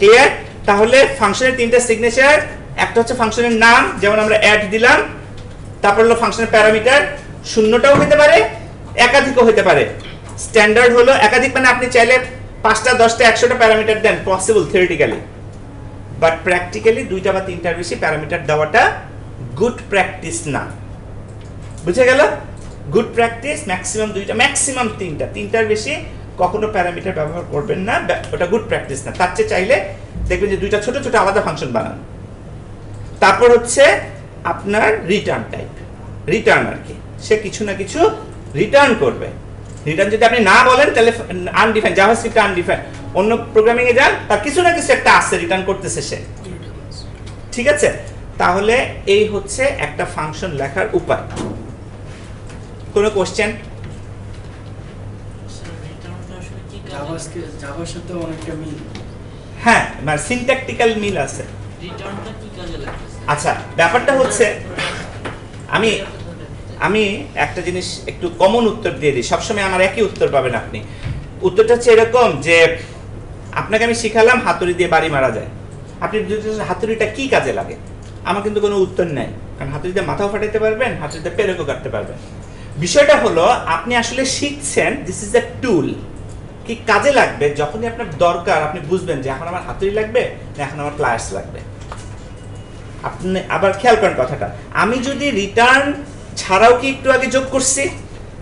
ক্লিয়ার? তাহলে ফাংশনের 3টা সিগনেচার, একটা হচ্ছে ফাংশনের নাম, যেমন আমরা অ্যাড দিলাম, তারপর হলো ফাংশনের প্যারামিটার, শূন্যটাও হতে পারে, একাধিকও হতে পারে। স্ট্যান্ডার্ড হলো একাধিক, মানে আপনি চাইলে 5টা 10টা 100টা প্যারামিটার দেন, পসিবল থিওরিটিক্যালি, বাট প্র্যাকটিক্যালি 2টা বা 3টার বেশি প্যারামিটার দেওয়াটা গুড প্র্যাকটিস না। বুঝে গেল? গুড প্র্যাকটিস ম্যাক্সিমাম 2টা, ম্যাক্সিমাম 3টা, 3টার বেশি কখনো প্যারামিটার ব্যবহার করবেন না, ওটা গুড প্র্যাকটিস না। তার চেয়ে চাইলে দেখবেন যে 2টা ছোট ছোট আলাদা ফাংশন বানান। তারপর হচ্ছে আপনার রিটার্ন টাইপ, রিটার্ন আর কি, সে কিছু না কিছু রিটার্ন করবে। রিটার্ন যদি আপনি না বলেন তাহলে আনডিফাইন্ড, জাভাস্ক্রিপ্ট আনডিফাইন্ড। অন্য প্রোগ্রামিং এ যান, তার কিছু না কিছু একটা আছে, রিটার্ন করতেছে সে, ঠিক আছে? তাহলে এই হচ্ছে একটা ফাংশন লেখার উপায়। কোনো কোশ্চেন? জাভার সাথে অনেকটা মিল। হ্যাঁ, মানে সিনট্যাকটিক্যাল মিল আছে। রিটার্নটা কি কাজে লাগতেছে? আচ্ছা, ব্যাপারটা হচ্ছে আমি আমি একটা জিনিস একটু কমন উত্তর দিয়ে দিই, সবসময় আমার একই উত্তর পাবেন আপনি। উত্তরটা হচ্ছে এরকম যে আপনাকে আমি শিখালাম হাতুড়ি দিয়ে বাড়ি মারা যায়, আপনি হাতুড়িটা কি কাজে লাগে, আমার কিন্তু কোনো উত্তর নেই, কারণ হাতুড়ি দিয়ে মাথাও ফাটাইতে পারবেন, হাতুড়ি দিয়ে পেরেকও কাটতে পারবেন। বিষয়টা হলো আপনি আসলে শিখছেন দিস ইজ এ টুল, কি কাজে লাগবে যখনই আপনার দরকার আপনি বুঝবেন যে এখন আমার হাতুড়ি লাগবে না এখন আমার প্লায়ার্স লাগবে। আপনি আবার খেয়াল করেন কথাটা, আমি যদি রিটার্ন ছাড়াও কি একটু আগে যোগ করছি,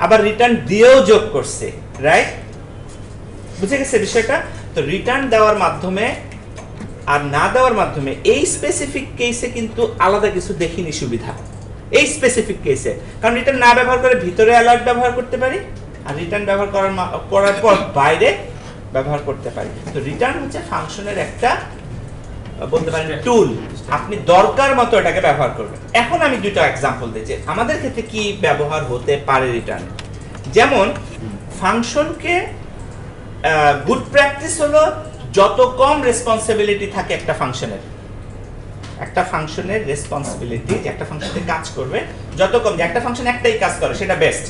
আবার রিটার্ন দিয়েও যোগ করছি, রাইট? বুঝে গেছে বিষয়টা? তো রিটার্ন দেওয়ার মাধ্যমে আর না দেওয়ার মাধ্যমে এই স্পেসিফিক কেসে কিন্তু আলাদা কিছু দেখিনি সুবিধা, এই স্পেসিফিক কেসে। কারণ রিটার্ন না ব্যবহার করে ভিতরে অ্যালার্ট ব্যবহার করতে পারি, আর রিটার্ন ব্যবহার করার পর বাইরে ব্যবহার করতে পারি। তো রিটার্ন হচ্ছে ফাংশনের একটা বলতে পারেন টুল, আপনি দরকার মতো এটাকে ব্যবহার করবেন। এখন আমি দুটো এক্সাম্পল দিই যে আমাদের ক্ষেত্রে কি ব্যবহার হতে পারে রিটার্ন। যেমন ফাংশনকে গুড প্র্যাকটিস হলো যত কম রেসপন্সিবিলিটি থাকে একটা ফাংশনের রেসপন্সিবিলিটি যে একটা ফাংশনতে কাজ করবে যত কম, যে একটা ফাংশন একটাই কাজ করে সেটা বেস্ট।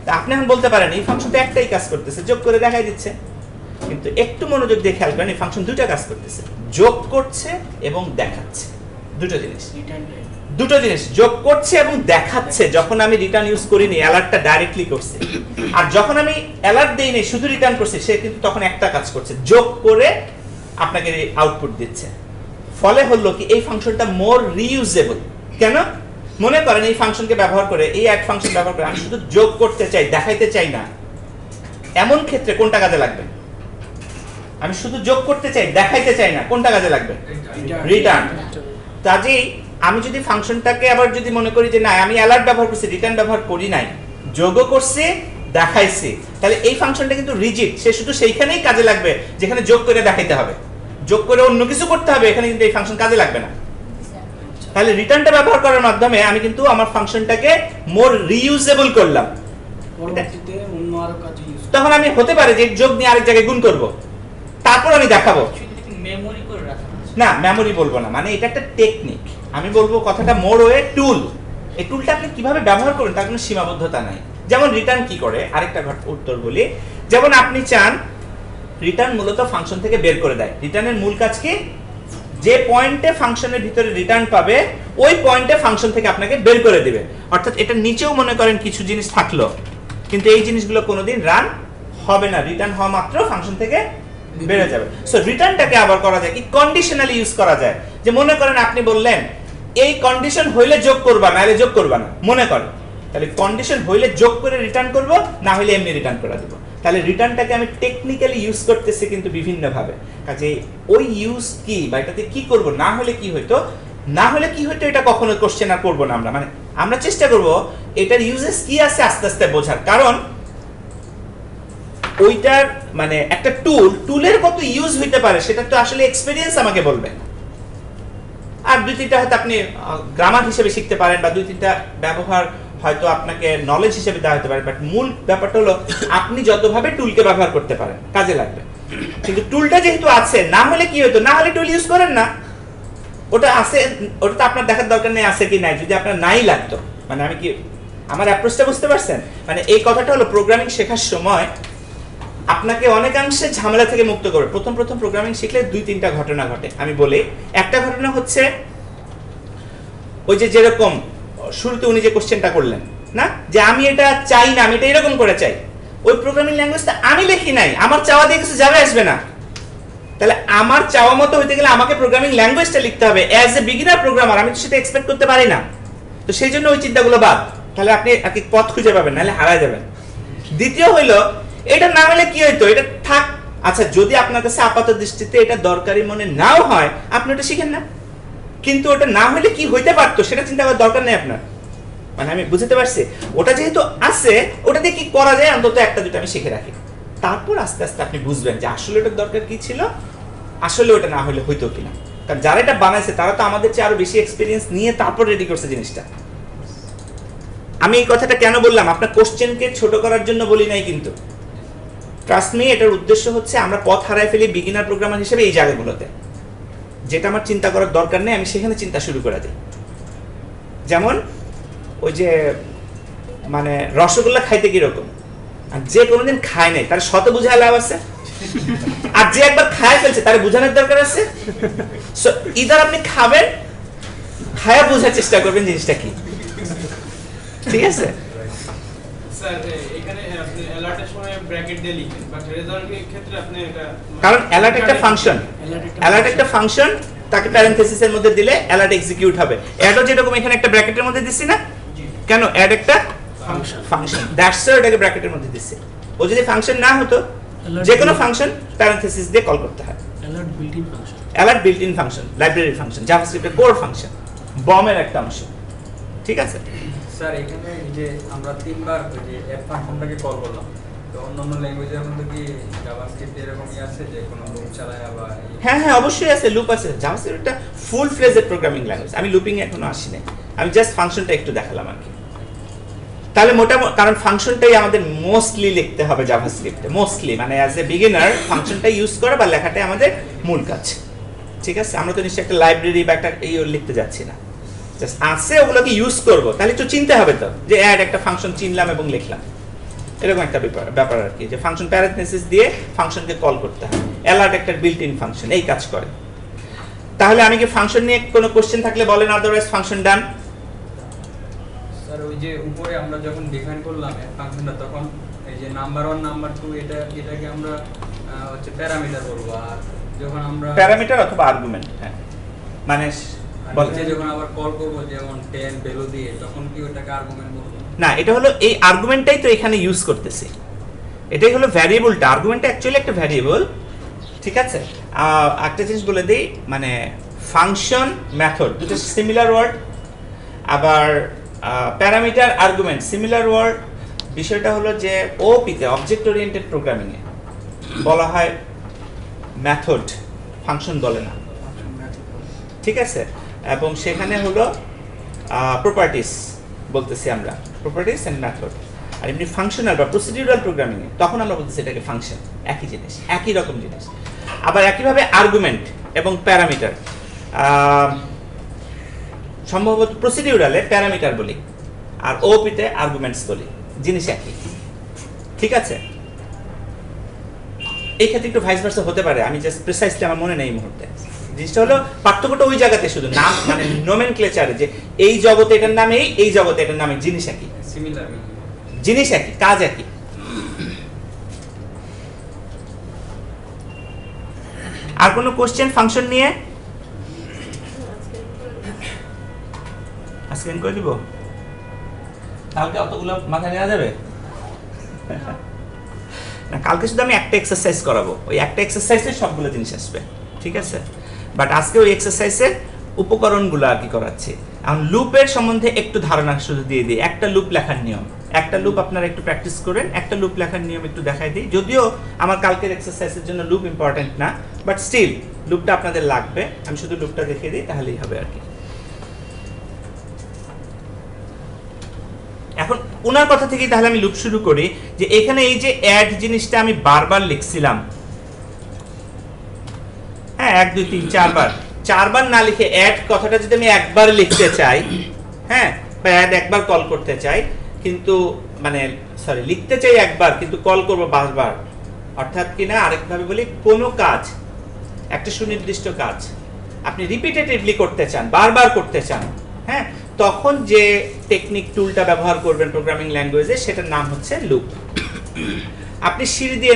তা আপনি এখন বলতে পারেন এই ফাংশনটা একটাই কাজ করতেছে, যোগ করে দেখাই দিচ্ছে, কিন্তু একটু মনোযোগ দিয়ে খেয়াল করেন এই ফাংশন দুটো কাজ করতেছে, যোগ করছে এবং দেখাচ্ছে। দুটো জিনিস যোগ করছে এবং দেখাচ্ছে। যখন আমি রিটার্ন ইউজ করিনি, অ্যালার্টটা ডাইরেক্টলি করছে, আর যখন আমি অ্যালার্ট দেইনি শুধু রিটার্ন করছি, সে কিন্তু তখন একটা কাজ করছে, যোগ করে আপনাকে আউটপুট দিচ্ছে। ফলে হলো কি এই ফাংশনটা মোর রিইউজেবল। কেন? মনে করেন এই ফাংশনকে ব্যবহার করে, এই অ্যাড ফাংশন ব্যবহার করে আমি শুধু যোগ করতে চাই, দেখাইতে চাই না, এমন ক্ষেত্রে কোনটা কাজে লাগবে? আমি শুধু যোগ করতে চাই, দেখাইতে চাই না, কোনটা কাজে লাগবে? রিটার্ন। কাজেই আমি যদি ফাংশনটাকে আবার যদি মনে করি যে না আমি অ্যালার্ট ব্যবহার করছি, রিটার্ন ব্যবহার করি নাই, যোগও করছি, দেখাইছি, তাহলে এই ফাংশনটা কিন্তু রিজিড, সে শুধু সেইখানেই কাজে লাগবে যেখানে যোগ করে দেখাইতে হবে। যোগ করে অন্য কিছু করতে হবে, এখানে কিন্তু এই ফাংশন কাজে লাগবে না। তাহলে রিটার্নটা ব্যবহার করার মাধ্যমে আমি কিন্তু আমার ফাংশনটাকে মোর রিইউজেবল করলাম। পরবর্তীতে অন্য আরো কাজে ইউজ তখন আমি হতে পারে যে যোগ নিয়ে আরেক জায়গায় গুণ করব, তারপর আমি দেখাবো। মেমোরি করে রাখা না, মেমোরি বলবো না, মানে এটা একটা টেকনিক। আমি বলবো কথাটা মোর ওয়ে টুল। এই টুলটা আপনি কিভাবে ব্যবহার করেন তার কোনো সীমাবদ্ধতা নাই। যেমন রিটার্ন কি করে, আরেকটা উত্তর বলি। যেমন আপনি চান রিটার্ন মূলত ফাংশন থেকে বের করে দেয়। রিটার্নের মূল কাজ কি? যে পয়েন্টে ফাংশনের ভিতরে রিটার্ন পাবে ওই পয়েন্টে ফাংশন থেকে আপনাকে বের করে দিবে। অর্থাৎ এটা নিচেও মনে করেন কিছু জিনিস থাকলো, কিন্তু এই জিনিসগুলো কোনোদিন রান হবে না, রিটার্ন হওয়া মাত্র ফাংশন থেকে বেড়ে যাবে। সো রিটার্নটাকে আবার করা যায় কি, কন্ডিশনালি ইউজ করা যায়। যে মনে করেন আপনি বললেন এই কন্ডিশন হইলে যোগ করবা, নাহলে যোগ করবা না, মনে করেন তাহলে কন্ডিশন হইলে যোগ করে রিটার্ন করব, না হলে এমনি রিটার্ন করে দেব। তাহলে রিটার্নটাকে আমি টেকনিক্যালি ইউজ করতেছি কিন্তু বিভিন্ন ভাবে। কাজে ওই ইউজ কি বা এটাতে কি করব, না হলে কি হইতো, না হলে কি হইতো, এটা কখনো কোশ্চেন আর করব না আমরা। মানে আমরা চেষ্টা করব এটার ইউজেস কি আছে আস্তে আস্তে বোঝার, কারণ ওইটার মানে একটা টুলের কত ইউজ হইতে পারে সেটা তো আসলে এক্সপেরিয়েন্স আমাকে বলবে। আর দুই তিনটা হয়তো আপনি গ্রামার হিসেবে শিখতে পারেন, বা দুই তিনটা ব্যবহার হয়তো আপনাকে নলেজ হিসেবে দেওয়া হতে পারে, বাট মূল ব্যাপারটা হলো আপনি যতভাবে টুলকে ব্যবহার করতে পারেন কাজে লাগবে। কিন্তু টুলটা যেহেতু আছে, না হলে কি হতো, না হলে টুল ইউজ করেন না, ওটা আছে, ওটা তো আপনার দেখার দরকার নেই আছে কি নাই, যদি আপনার নাই লাগতো। মানে আমি কি আমার অ্যাপ্রোচটা বুঝতে পারছেন? মানে এই কথাটা হলো প্রোগ্রামিং শেখার সময় আপনাকে অনেকাংশে ঝামেলা থেকে মুক্ত করবে। প্রথম প্রোগ্রামিং শিখলে দুই তিনটা ঘটনা ঘটে, আমি বলি। একটা ঘটনা হচ্ছে ওই যে যেরকম শুরুতে উনি যে কোশ্চেনটা করলেন না, যে আমি এটা চাই না, আমি এটা এরকম করে চাই, ওই প্রোগ্রামিং ল্যাঙ্গুয়েজটা আমি লিখি নাই, আমার চাওয়া দিয়ে কিছু যাবে আসবে না। তাহলে আমার চাওয়া মতো হইতে গেলে আমাকে প্রোগ্রামিং ল্যাঙ্গুয়েজটা লিখতে হবে। অ্যাজ এ বিগিনার প্রোগ্রামার আমি তো সেটা এক্সপেক্ট করতে পারি না, তো সেই জন্য ওই চিন্তাগুলো বাদ। তাহলে আপনি আর কি পথ খুঁজে পাবেন, নাহলে হারায় যাবেন। দ্বিতীয় হইলো এটা না হলে কি হইতো, এটা থাক। আচ্ছা, যদি আপনার কাছে আপাত দৃষ্টিতে এটা দরকারি মনে নাও হয়, আপনি ওটা শিখেন না, কিন্তু ওটা না হলে কি হইতে পারতো সেটা চিন্তা করার দরকার নেই আপনার। মানে আমি বুঝতে পারছি, ওটা যেহেতু আছে ওটা দিয়ে কি করা যায় অন্তত একটা দুটো আমি শিখে রাখি, তারপর আস্তে আস্তে আপনি বুঝবেন যে আসলে ওটার দরকার কি ছিল, আসলে ওটা না হলে হইতো কিনা। কারণ যারা এটা বানাইছে তারা তো আমাদের চেয়ে আরো বেশি এক্সপিরিয়েন্স নিয়ে তারপর রেডি করছে জিনিসটা। আমি এই কথাটা কেন বললাম, আপনার কোশ্চেনকে ছোট করার জন্য বলি নাই, কিন্তু ট্রাস্ট মি, এটার উদ্দেশ্য হচ্ছে আমরা পথ হারাই ফেলি বিগিনার প্রোগ্রামার হিসেবে এই জায়গাগুলোতে, যেটা আমার চিন্তা করার দরকার নেই আমি সেখানে চিন্তা শুরু করে দিই। যেমন ওই যে মানে রসগোল্লা খাইতে কিরকম, আর যে কোনোদিন খায় নাই তার শত বুঝায় লাভ আছে, আর যে একবার খায় ফেলছে তার বোঝানোর দরকার আছে। সো ইদার আপনি খাবেন, খায়া বোঝার চেষ্টা করবেন জিনিসটা কি, ঠিক আছে? স্যার এখানে আপনি অ্যালার্টের সময় ব্র্যাকেট দিয়ে লিখেন, বাট রেজাল্টের ক্ষেত্রে আপনি এটা কারণ অ্যালার্ট একটা ফাংশন, অ্যালার্ট একটা ফাংশন, তাকে প্যারেনথেসিসের মধ্যে দিলে অ্যালার্ট এক্সিকিউট হবে। অ্যাডও যেরকম এখানে একটা ব্র্যাকেটের মধ্যে দিছি না, কেন? অ্যাড একটা ফাংশন, দ্যাটস এটাকে ব্র্যাকেটের মধ্যে দিছি। ও যদি ফাংশন না হতো, যে কোনো ফাংশন প্যারেনথেসিস দিয়ে কল করতে হয়। Alert built in function, alert built in function, library function, জাভাস্ক্রিপ্টের কোর ফাংশন, বমের একটা অংশ, ঠিক আছে? স্যার এখানে এই যে আমরা তিনবার ওই যে অ্যাপ ফাংশনটাকে কল করলাম, তো অন্যান্য ল্যাঙ্গুয়েজের মধ্যে কি জাভাস্ক্রিপ্ট এরকমই আছে যে কোনো লুপ ছাড়াই আবার হ্যাঁ হ্যাঁ অবশ্যই আছে, লুপ আছে। জাভাস্ক্রিপ্ট একটা ফুল ফ্লেজেড প্রোগ্রামিং ল্যাঙ্গুয়েজ, আমি লুপিং এখনো আসি নাই, আমি জাস্ট ফাংশনটা একটু দেখালাম আর কি। তাহলে মোটামুটি কারণ ফাংশনটাই আমাদের মোস্টলি লিখতে হবে জাভাস্ক্রিপ্টে, মোস্টলি মানে অ্যাজ এ বিগিনার ফাংশনটা ইউজ করা বা লেখাটাই আমাদের মূল কাজ, ঠিক আছে? আমরা তো নিশ্চয়ই একটা লাইব্রেরি বা একটা এই লিখতে যাচ্ছি না, জাস্ট আছে ওগুলোকে ইউজ করবো, তাহলে একটু চিনতে হবে তো যে অ্যাড একটা ফাংশন চিনলাম এবং লিখলাম, এরকম একটা ব্যাপার আর কি, যে ফাংশন প্যারেনথেসিস দিয়ে ফাংশনকে কল করতে হয়। অ্যালার্ট একটা বিল্ট ইন ফাংশন, এই কাজ করে। তাহলে আমি কি ফাংশন নিয়ে কোনো কোশ্চেন থাকলে বলেন, আদারওয়াইজ ফাংশন ডান। স্যার ওই যে উপরে আমরা যখন ডিফাইন করলাম অ্যাপ ফাংশনটা, তখন এই যে নাম্বার 1 নাম্বার 2 এটাকে আমরা হচ্ছে প্যারামিটার বলবো, আর যখন আমরা প্যারামিটার অথবা আর্গুমেন্ট, হ্যাঁ মানে নিচে যখন আবার কল করব যেমন 10 ভ্যালু দিয়ে, তখন কি ওটাকে আর্গুমেন্ট বলবো? না, এটা হলো এই আর্গুমেন্টটাই তো এখানে ইউজ করতেছি, এটাই হলো ভ্যারিয়েবলটা। আর্গুমেন্টটা অ্যাকচুয়ালি একটা ভ্যারিয়েবল, ঠিক আছে? একটা জিনিস বলে দিই, মানে ফাংশন মেথড দুটো সিমিলার ওয়ার্ড, আবার প্যারামিটার আর্গুমেন্ট সিমিলার ওয়ার্ড। বিষয়টা হলো যে ওপিতে অবজেক্ট ওরিয়েন্টেড প্রোগ্রামিংয়ে বলা হয় মেথড, ফাংশন বলে না, ঠিক আছে? এবং সেখানে হলো প্রপার্টিস বলতেছি আমরা, প্রপার্টিস এন্ড মেথড। আর এমনি ফাংশনাল বা প্রসিডিউরাল প্রোগ্রামিংয়ে তখন আমরা বলতেছি এটাকে ফাংশন, একই জিনিস, একই রকম জিনিস। আবার একইভাবে আর্গুমেন্ট এবং প্যারামিটার, সম্ভবত প্রসিডিউরালে প্যারামিটার বলি আর ওপিতে আর্গুমেন্টস বলি, জিনিস একই, ঠিক আছে? এই ক্ষেত্রে একটু ভাইস ভার্সা হতে পারে, আমি জাস্ট প্রিসাইসলি আমার মনে নেই এই মুহূর্তে। জিনিসটা হলো পার্থক্যটা ওই জায়গাতে শুধু নাম, মানে নোমেনক্লেচারে, যে এই জগতে এটার নাম এই জগতে এটার নামে, জিনিস একই, সিমিলার জিনিস একই, কাজ একই। আর কোনো কোশ্চেন ফাংশন নিয়ে? আজকে করে দিব, কালকে অতগুলো মাথায় নেওয়া যাবে না? কালকে শুধু আমি একটা এক্সারসাইজ করাবো, ওই একটা এক্সারসাইজে সবগুলো জিনিস আসবে, ঠিক আছে? বাট আজকে ওই এক্সারসাইজের উপকরণগুলো আর কি করাচ্ছি। এখন লুপের সম্বন্ধে একটু ধারণা শুধু দিয়ে দিই, একটা লুপ লেখার নিয়ম, একটা লুপ আপনারা একটু প্র্যাকটিস করেন, একটা লুপ লেখার নিয়ম একটু দেখাই দিই। যদিও আমার কালকের এক্সারসাইজের জন্য লুপ ইম্পর্টেন্ট না, বাট স্টিল লুপটা আপনাদের লাগবে, আমি শুধু লুপটা দেখিয়ে দিই, তাহলেই হবে আর কি। এখন ওনার কথা থেকেই তাহলে আমি লুপ শুরু করি, যে এখানে এই যে অ্যাড জিনিসটা আমি বারবার লিখছিলাম, হ্যাঁ 1 2 3 চারবার না লিখে অ্যাড কথাটা যদি আমি একবার লিখতে চাই, হ্যাঁ, বা অ্যাড একবার কল করতে চাই, কিন্তু মানে সরি লিখতে চাই একবার কিন্তু কল করব বারবার, অর্থাৎ কিনা আরেকভাবে বলি, কোনো কাজ, একটা সুনির্দিষ্ট কাজ আপনি রিপিটেটিভলি করতে চান, বারবার করতে চান, হ্যাঁ, তখন যে টেকনিক টুলটা ব্যবহার করবেন প্রোগ্রামিং ল্যাঙ্গুয়েজে, সেটার নাম হচ্ছে লুপ। আপনি সিঁড়ি দিয়ে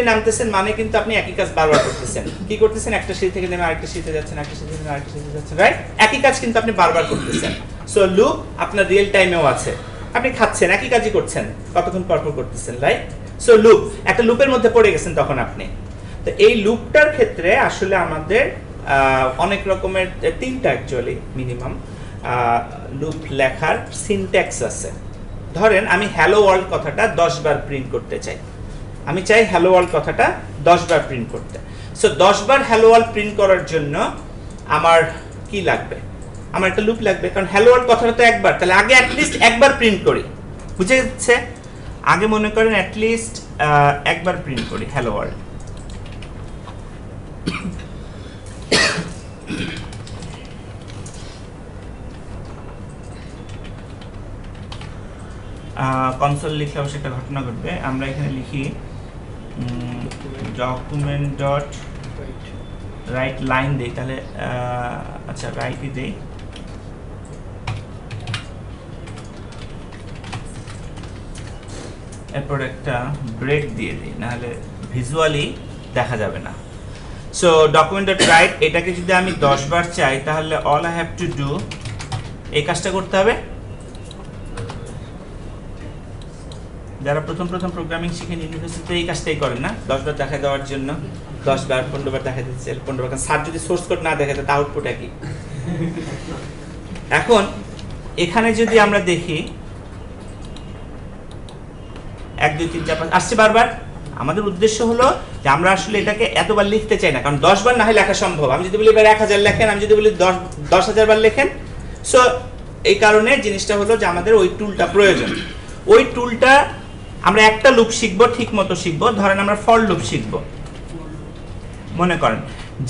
নামতেছেন মানে কিন্তু আপনি একই কাজ বারবার করতেছেন। কি করতেছেন? একটা সিঁড়ি থেকে নেমে আরেকটা সিঁড়িতে যাচ্ছেন, একটা সিঁড়ি থেকে আরেকটা সিঁড়িতে যাচ্ছেন, রাইট? একই কাজ কিন্তু আপনি বারবার করতেছেন। সো লুপ আপনার রিয়েল টাইমেও আছে, আপনি খাচ্ছেন, একই কাজই করছেন, কতক্ষণ পর করতেছেন, রাইট? সো লুপ, একটা লুপের মধ্যে পড়ে গেছেন তখন আপনি। তো এই লুপটার ক্ষেত্রে আসলে আমাদের অনেক রকমের, তিনটা অ্যাকচুয়ালি মিনিমাম লুপ লেখার সিনট্যাক্স আছে। ধরেন আমি হ্যালো ওয়ার্ল্ড কথাটা 10 বার প্রিন্ট করতে চাই, আমি চাই হ্যালো ওয়ার্ল্ড কথাটা 10 বার প্রিন্ট করতে। সো 10 বার হ্যালো ওয়ার্ল্ড প্রিন্ট করার জন্য আমার কি লাগবে? আমার একটা লুপ লাগবে, কারণ হ্যালো ওয়ার্ল্ড কথাটা তো একবার, তাহলে আগে অ্যাটলিস্ট একবার প্রিন্ট করি, বুঝে যাচ্ছে? আগে মনে করেন অ্যাটলিস্ট একবার প্রিন্ট করি হ্যালো ওয়ার্ল্ড। কনসোল লিখলে অবশ্যই একটা ঘটনা ঘটবে। আমরা এখানে লিখি ডকুমেন্ট ডট রাইট লাইন দেই, তাহলে আচ্ছা রাইটই দেই। এরপর একটা ব্রেক দিয়ে দিই, নাহলে ভিজুয়ালি দেখা যাবে না। সো ডকুমেন্ট ডট রাইট এটাকে যদি আমি 10 বার চাই তাহলে all I have to do এই কাজটা করতে হবে। যারা প্রথম প্রোগ্রামিং শিখেন ইউনিভার্সিটিতে এই কাজটাই করেন না, 10 বার দেখা দেওয়ার জন্য 10 বার 15 বার দেখা দিচ্ছে, 15 বার। স্যার যদি সোর্স কোড না দেখে তা আউটপুট একই। এখন এখানে যদি আমরা দেখি 1 2 3 4 5 আসছে বারবার, আমাদের উদ্দেশ্য হলো যে আমরা আসলে এটাকে এতবার লিখতে চাই না, কারণ 10 বার না হয় লেখা সম্ভব। আমি যদি বলি এবার 1000 লেখেন, আমি যদি বলি 10,000 বার লেখেন। সো এই কারণে জিনিসটা হলো যে আমাদের ওই টুলটা প্রয়োজন। ওই টুলটা আমরা একটা লুপ শিখবো, ঠিক মতো শিখবো। ধরেন আমরা ফর লুপ শিখবো। মনে করেন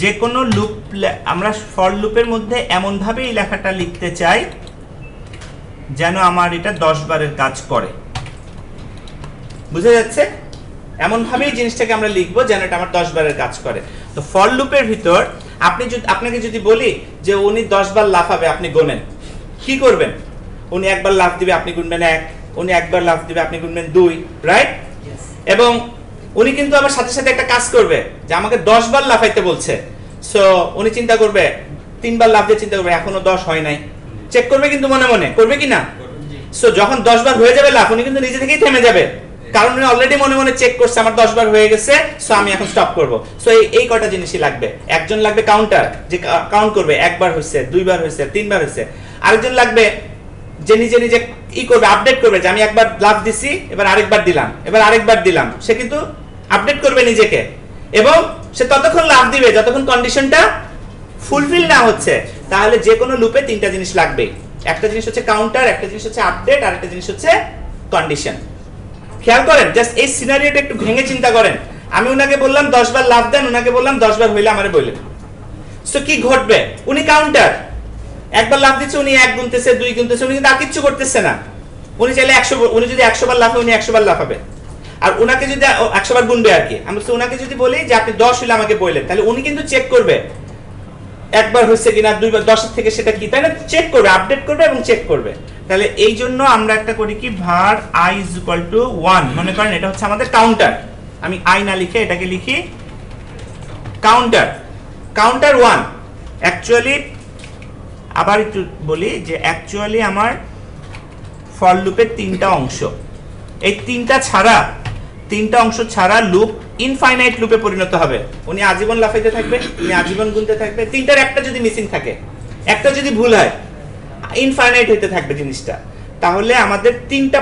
যে কোনো লুপ আমরা ফর লুপের মধ্যে এমনভাবে এই লেখাটা লিখতে চাই যেন আমার এটা 10 বারের কাজ করে। বুঝা যাচ্ছে? এমনভাবেই জিনিসটাকে আমরা লিখবো যেন এটা আমার 10 বারের কাজ করে। তো ফর লুপের ভিতর আপনাকে যদি বলি যে উনি 10 বার লাফাবে, আপনি গোনেন, কি করবেন? উনি একবার লাফ দিবে, আপনি গুনবেন 1, উনি একবার লাফ দিবে, আপনি গুনবেন 2, রাইট? এবং উনি কিন্তু আবার সাথে সাথে একটা কাজ করবে যে আমাকে 10 বার লাফাইতে বলছে। সো উনি চিন্তা করবে, 3 বার লাফ দিয়ে চিন্তা করবে এখনো 10 হয় নাই, চেক করবে কিন্তু মনে মনে, করবে কি না? সো যখন 10 বার হয়ে যাবে লাফ, উনি কিন্তু নিজে থেকেই থেমে যাবে, কারণ উনি অলরেডি মনে মনে চেক করছে আমার 10 বার হয়ে গেছে, সো আমি এখন স্টপ করব। সো এই কয়টা জিনিসই লাগবে। একজন লাগবে কাউন্টার, যে কাউন্ট করবে 1 বার হয়েছে, 2 বার হয়েছে, 3 বার হয়েছে। আরেকজন লাগবে যে নিজে নিজে করবে, আপডেট করবে যে আমি একবার লাফ দিছি, এবার আরেকবার দিলাম, এবার আরেকবার দিলাম। সে কিন্তু আপডেট করবে নিজেকে, এবং সে ততক্ষণ লাফ দিবে যতক্ষণ কন্ডিশনটা ফুলফিল না হচ্ছে। তাহলে যে কোনো লুপে 3টা জিনিস লাগবে। একটা জিনিস হচ্ছে কাউন্টার, একটা জিনিস হচ্ছে আপডেট, আর একটা জিনিস হচ্ছে কন্ডিশন। খেয়াল করেন, জাস্ট এই সিনারিওটা একটু ভেঙে চিন্তা করেন। আমি উনাকে বললাম 10 বার লাফ দেন, উনাকে বললাম 10 বার হইলে আমারে বললেন। সো কি ঘটবে? উনি কাউন্টার, একবার লাফ দিচ্ছে, উনি 1 গুনতেছে, 2 গুনতেছে, উনি কিন্তু আর কিচ্ছু করতেছে না। উনি চাইলে 100, উনি যদি 100 বার লাফে, উনি 100 বার লাফাবে। আর উনাকে যদি 100 বার গুনবে আর কি। আমি তো উনাকে যদি বলি যে আপনি 10 হইলে আমাকে বললেন, তাহলে উনি কিন্তু চেক করবে একবার হয়েছে কিনা, 2 বার, 10 থেকে সেটা কি, তাই না? চেক করবে, আপডেট করবে এবং চেক করবে। তাহলে এই জন্য আমরা একটা করি কি, var I = 1। মনে করেন এটা হচ্ছে আমাদের কাউন্টার। আমি i না লিখে এটাকে লিখি কাউন্টার, কাউন্টার 1। অ্যাকচুয়ালি আবার একটু বলি যে অ্যাকচুয়ালি আমার ফর লুপের 3টা অংশ। এই 3টা অংশ ছাড়া লুপ ইনফাইনাইট লুপে পরিণত হবে। উনি আজীবন লাফাইতে থাকবে, উনি আজীবন গুনতে থাকবে। 3টার একটা যদি মিসিং থাকে, একটা যদি ভুল হয়, ইনফাইনাইট হইতে থাকবে জিনিসটা। তাহলে আমাদের 3টা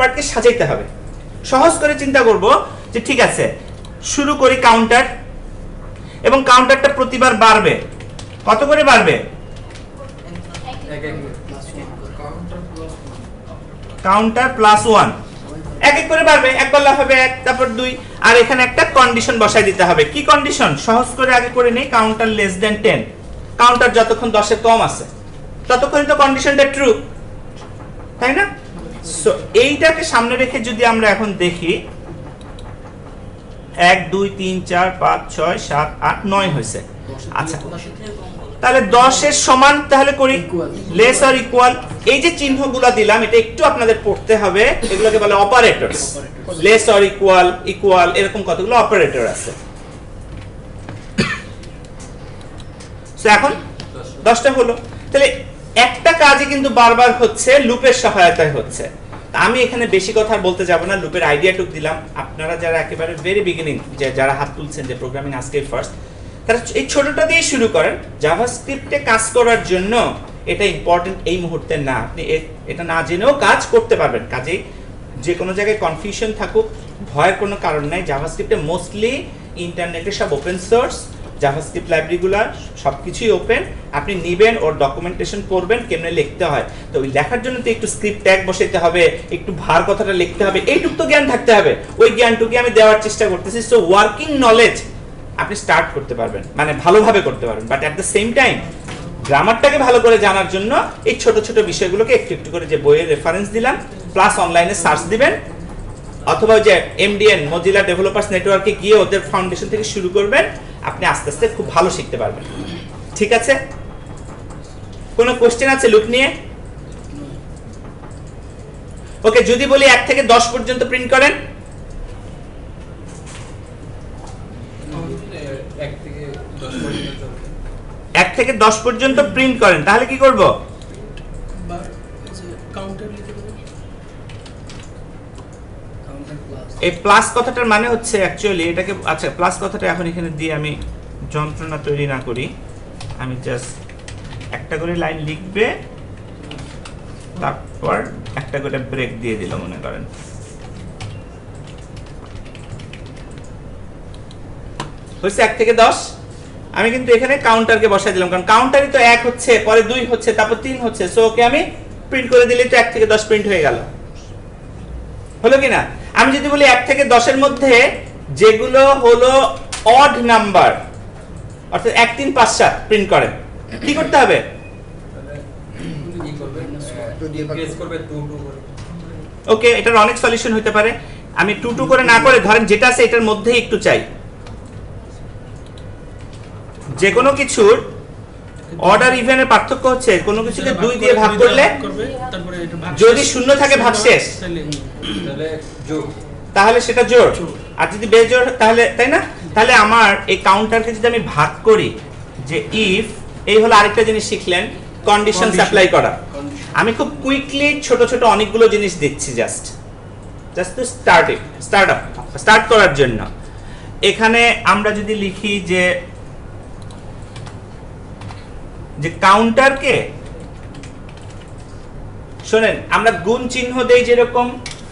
পার্টকে সাজাইতে হবে। সহজ করে চিন্তা করব যে ঠিক আছে, শুরু করি কাউন্টার, এবং কাউন্টারটা প্রতিবার বাড়বে। কত করে বাড়বে? কাউন্টার +1, এক এক করে বাড়বে। একবার লাফাবে 1, তারপর 2, আর এখানে একটা কন্ডিশন বসাই দিতে হবে। কি কন্ডিশন? সহজ করে আগে করে নেই, কাউন্টার <10। কাউন্টার যতক্ষণ 10 এর কম আছে ততক্ষণ তো কন্ডিশনটা ট্রু, তাই না? সো এইটাকে সামনে রেখে যদি আমরা এখন দেখি 1 2 3 4 5 6 7 8 9 হয়েছে। আচ্ছা, তাহলে 10 এর সমান তাহলে করি, লেস অর ইকুয়াল। এই যে চিহ্নগুলো দিলাম, এটা একটু আপনাদের পড়তে হবে। এগুলোকে বলে operators. Less or equal, equal, এরকম কতগুলো অপারেটর আছে। সো এখন 10টা হলো। তাহলে একটা কাজই কিন্তু বারবার হচ্ছে, লুপের সহায়তায় হচ্ছে। আমি এখানে বেশি কথা বলতে যাব না, লুপের আইডিয়াটুক দিলাম। আপনারা যারা একেবারে ভেরি বিগিনিং, যারা হাত তুলছেন যে প্রোগ্রামিং আজকে ফার্স্ট, তারা এই ছোটটা দিয়ে শুরু করেন। জাভাস্ক্রিপ্টে কাজ করার জন্য এটা ইম্পর্টেন্ট এই মুহূর্তে না, আপনি এটা না জেনেও কাজ করতে পারবেন। কাজেই যে কোনো জায়গায় কনফিউশন থাকুক, ভয়ের কোনো কারণ নাই। জাভাস্ক্রিপ্টে মোস্টলি ইন্টারনেটে সব ওপেন সোর্স, জাভাস্ক্রিপ্ট লাইব্রেরিগুলো সবকিছুই ওপেন, আপনি নেবেন, ওর ডকুমেন্টেশন করবেন কেমনে লিখতে হয়। তো ওই লেখার জন্য তো একটু স্ক্রিপ্ট ট্যাগ বসাইতে হবে, একটু ভার কথাটা লিখতে হবে, এইটুকু তো জ্ঞান থাকতে হবে। ওই জ্ঞানটুকু আমি দেওয়ার চেষ্টা করতেছি। সো ওয়ার্কিং নলেজ আপনি স্টার্ট করতে পারবেন, মানে ভালোভাবে করতে পারবেন, but at the same time গ্রামারটাকে ভালো করে জানার জন্য এই ছোট ছোট বিষয়গুলোকে একটু একটু করে, যে বইয়ের রেফারেন্স দিলাম, প্লাস অনলাইনে সার্চ দিবেন, অথবা ওই যে এমডিএন মজিলা ডেভেলপার্স নেটওয়ার্কে গিয়ে ওদের ফাউন্ডেশন থেকে শুরু করবেন, আপনি আস্তে আস্তে খুব ভালো শিখতে পারবেন। ঠিক আছে, কোনো কোশ্চেন আছে লুক নিয়ে? ওকে, যদি বলি 1 থেকে 10 পর্যন্ত প্রিন্ট করেন, 1 থেকে 10 পর্যন্ত 1 থেকে 10 পর্যন্ত প্রিন্ট করেন, তাহলে কি করব? বা কাউন্টার লিখে দেবেন। কাউন্টার প্লাস এই প্লাস কথাটার মানে হচ্ছে অ্যাকচুয়ালি এটাকে, আচ্ছা প্লাস কথাটা এখন এখানে দিয়ে আমি যন্ত্রণা তৈরি না করি, আমি জাস্ট একটা করে লাইন লিখবে, তারপর একটা করে ব্রেক দিয়ে দিল মনে করেন। হচ্ছে 1 থেকে 10। আমি কিন্তু এখানে কাউন্টারকে বসাই দিলাম, কারণ কাউন্টারই তো 1 হচ্ছে, পরে 2 হচ্ছে, তারপর 3 হচ্ছে। সো ওকে আমি প্রিন্ট করে দিলে তো 1 থেকে 10 প্রিন্ট হয়ে গেল, হলো কি না? আমি যদি বলি 1 থেকে 10 এর মধ্যে যেগুলো হলো অড নাম্বার, অর্থাৎ 1 3 5 7 প্রিন্ট করেন, কি করতে হবে? কি করবে? ইনক্রিজ করবে 2 2 করে। ওকে, এটার অনেক সলিউশন হতে পারে। আমি 2 2 করে না করে ধরেন যেটা আছে এটার মধ্যেই একটু চাই। যে কোনো কিছুর অর্ডার ইভেনের পার্থক্য হচ্ছে কোনো কিছুকে 2 দিয়ে ভাগ করলে তারপরে এটা ভাগ যদি শূন্য থাকে ভাগ শেষ, তাহলে যোগ, তাহলে সেটা জোড়। আর যদি বেজোড় তাহলে, তাই না? তাহলে আমার এই কাউন্টারকে যদি আমি ভাগ করি, যে ইফ, এই হলো আরেকটা জিনিস শিখলেন, কন্ডিশন অ্যাপ্লাই করা। আমি খুব কুইকলি ছোট ছোট অনেকগুলো জিনিস দিচ্ছি জাস্ট টু স্টার্ট করার জন্য। এখানে আমরা যদি লিখি যে কাউন্টারকে, শোনেন, আমরা গুণ চিহ্ন দেই যেরকম,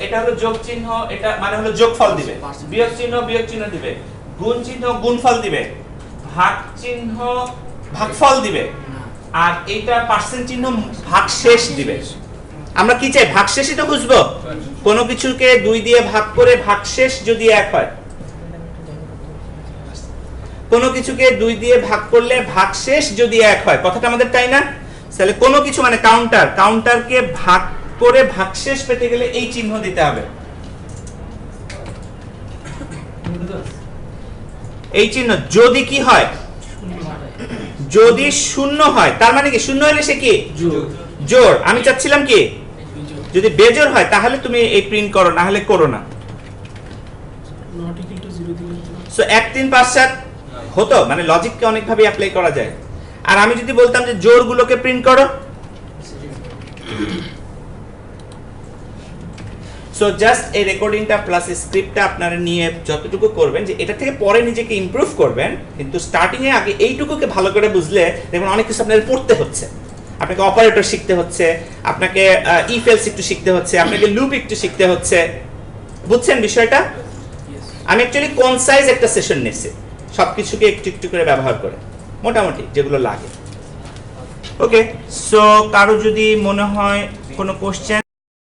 এটা হলো যোগ চিহ্ন, এটা মানে হলো যোগফল দিবে, বিয়োগ চিহ্ন দিবে, গুণ চিহ্ন গুণফল দিবে, ভাগ চিহ্ন ভাগফল দিবে, আর এইটা পার্সেন্ট চিহ্ন ভাগশেষ দিবে। আমরা কি চাই? ভাগশেষই তো খুঁজবো। কোনো কিছুকে 2 দিয়ে ভাগ করে ভাগশেষ যদি 1 হয়, কোনো কিছুকে 2 দিয়ে ভাগ করলে ভাগশেষ যদি 1 হয়, কথাটা আমাদের তাই না? তাহলে কোনো কিছু মানে কাউন্টারকে ভাগ করে ভাগশেষ পেতে গেলে এই চিহ্ন দিতে হবে, এই চিহ্ন। যদি কি হয়? যদি শূন্য হয়, তার মানে কি? শূন্য হলে সে কি? জোড়। আমি চাচ্ছিলাম কি? যদি বেজোড় হয় তাহলে তুমি এই প্রিন্ট করো, না হলে করো না। নট ইকুয়াল টু 0 দিলে সো 1 3 5 7 হতো, মানে লজিককে অনেক ভাবে অ্যাপ্লাই করা যায়। আর আমি যদি বলতাম যে জোড়গুলোকে প্রিন্ট করো, সো জাস্ট এই রেকর্ডিংটা প্লাস স্ক্রিপ্টটা আপনারা নিয়ে যতটুকু করবেন, যে এটা থেকে পরে নিজেকে ইমপ্রুভ করবেন, কিন্তু স্টার্টিং এ আগে এইটুকুকে ভালো করে বুঝলে দেখুন অনেক কিছু আপনাদের পড়তে হচ্ছে। আপনাকে অপারেটর শিখতে হচ্ছে, আপনাকে ইফ এলস একটু শিখতে হচ্ছে, আপনাকে লুপ একটু শিখতে হচ্ছে। বুঝছেন বিষয়টা? আমি অ্যাকচুয়ালি কনসাইজ একটা সেশন নিয়েছি, সবকিছুকে একটু একটু করে ব্যবহার করে, মোটামুটি যেগুলো লাগে। ওকে, সো কারো যদি মনে হয় কোনো কোশ্চেন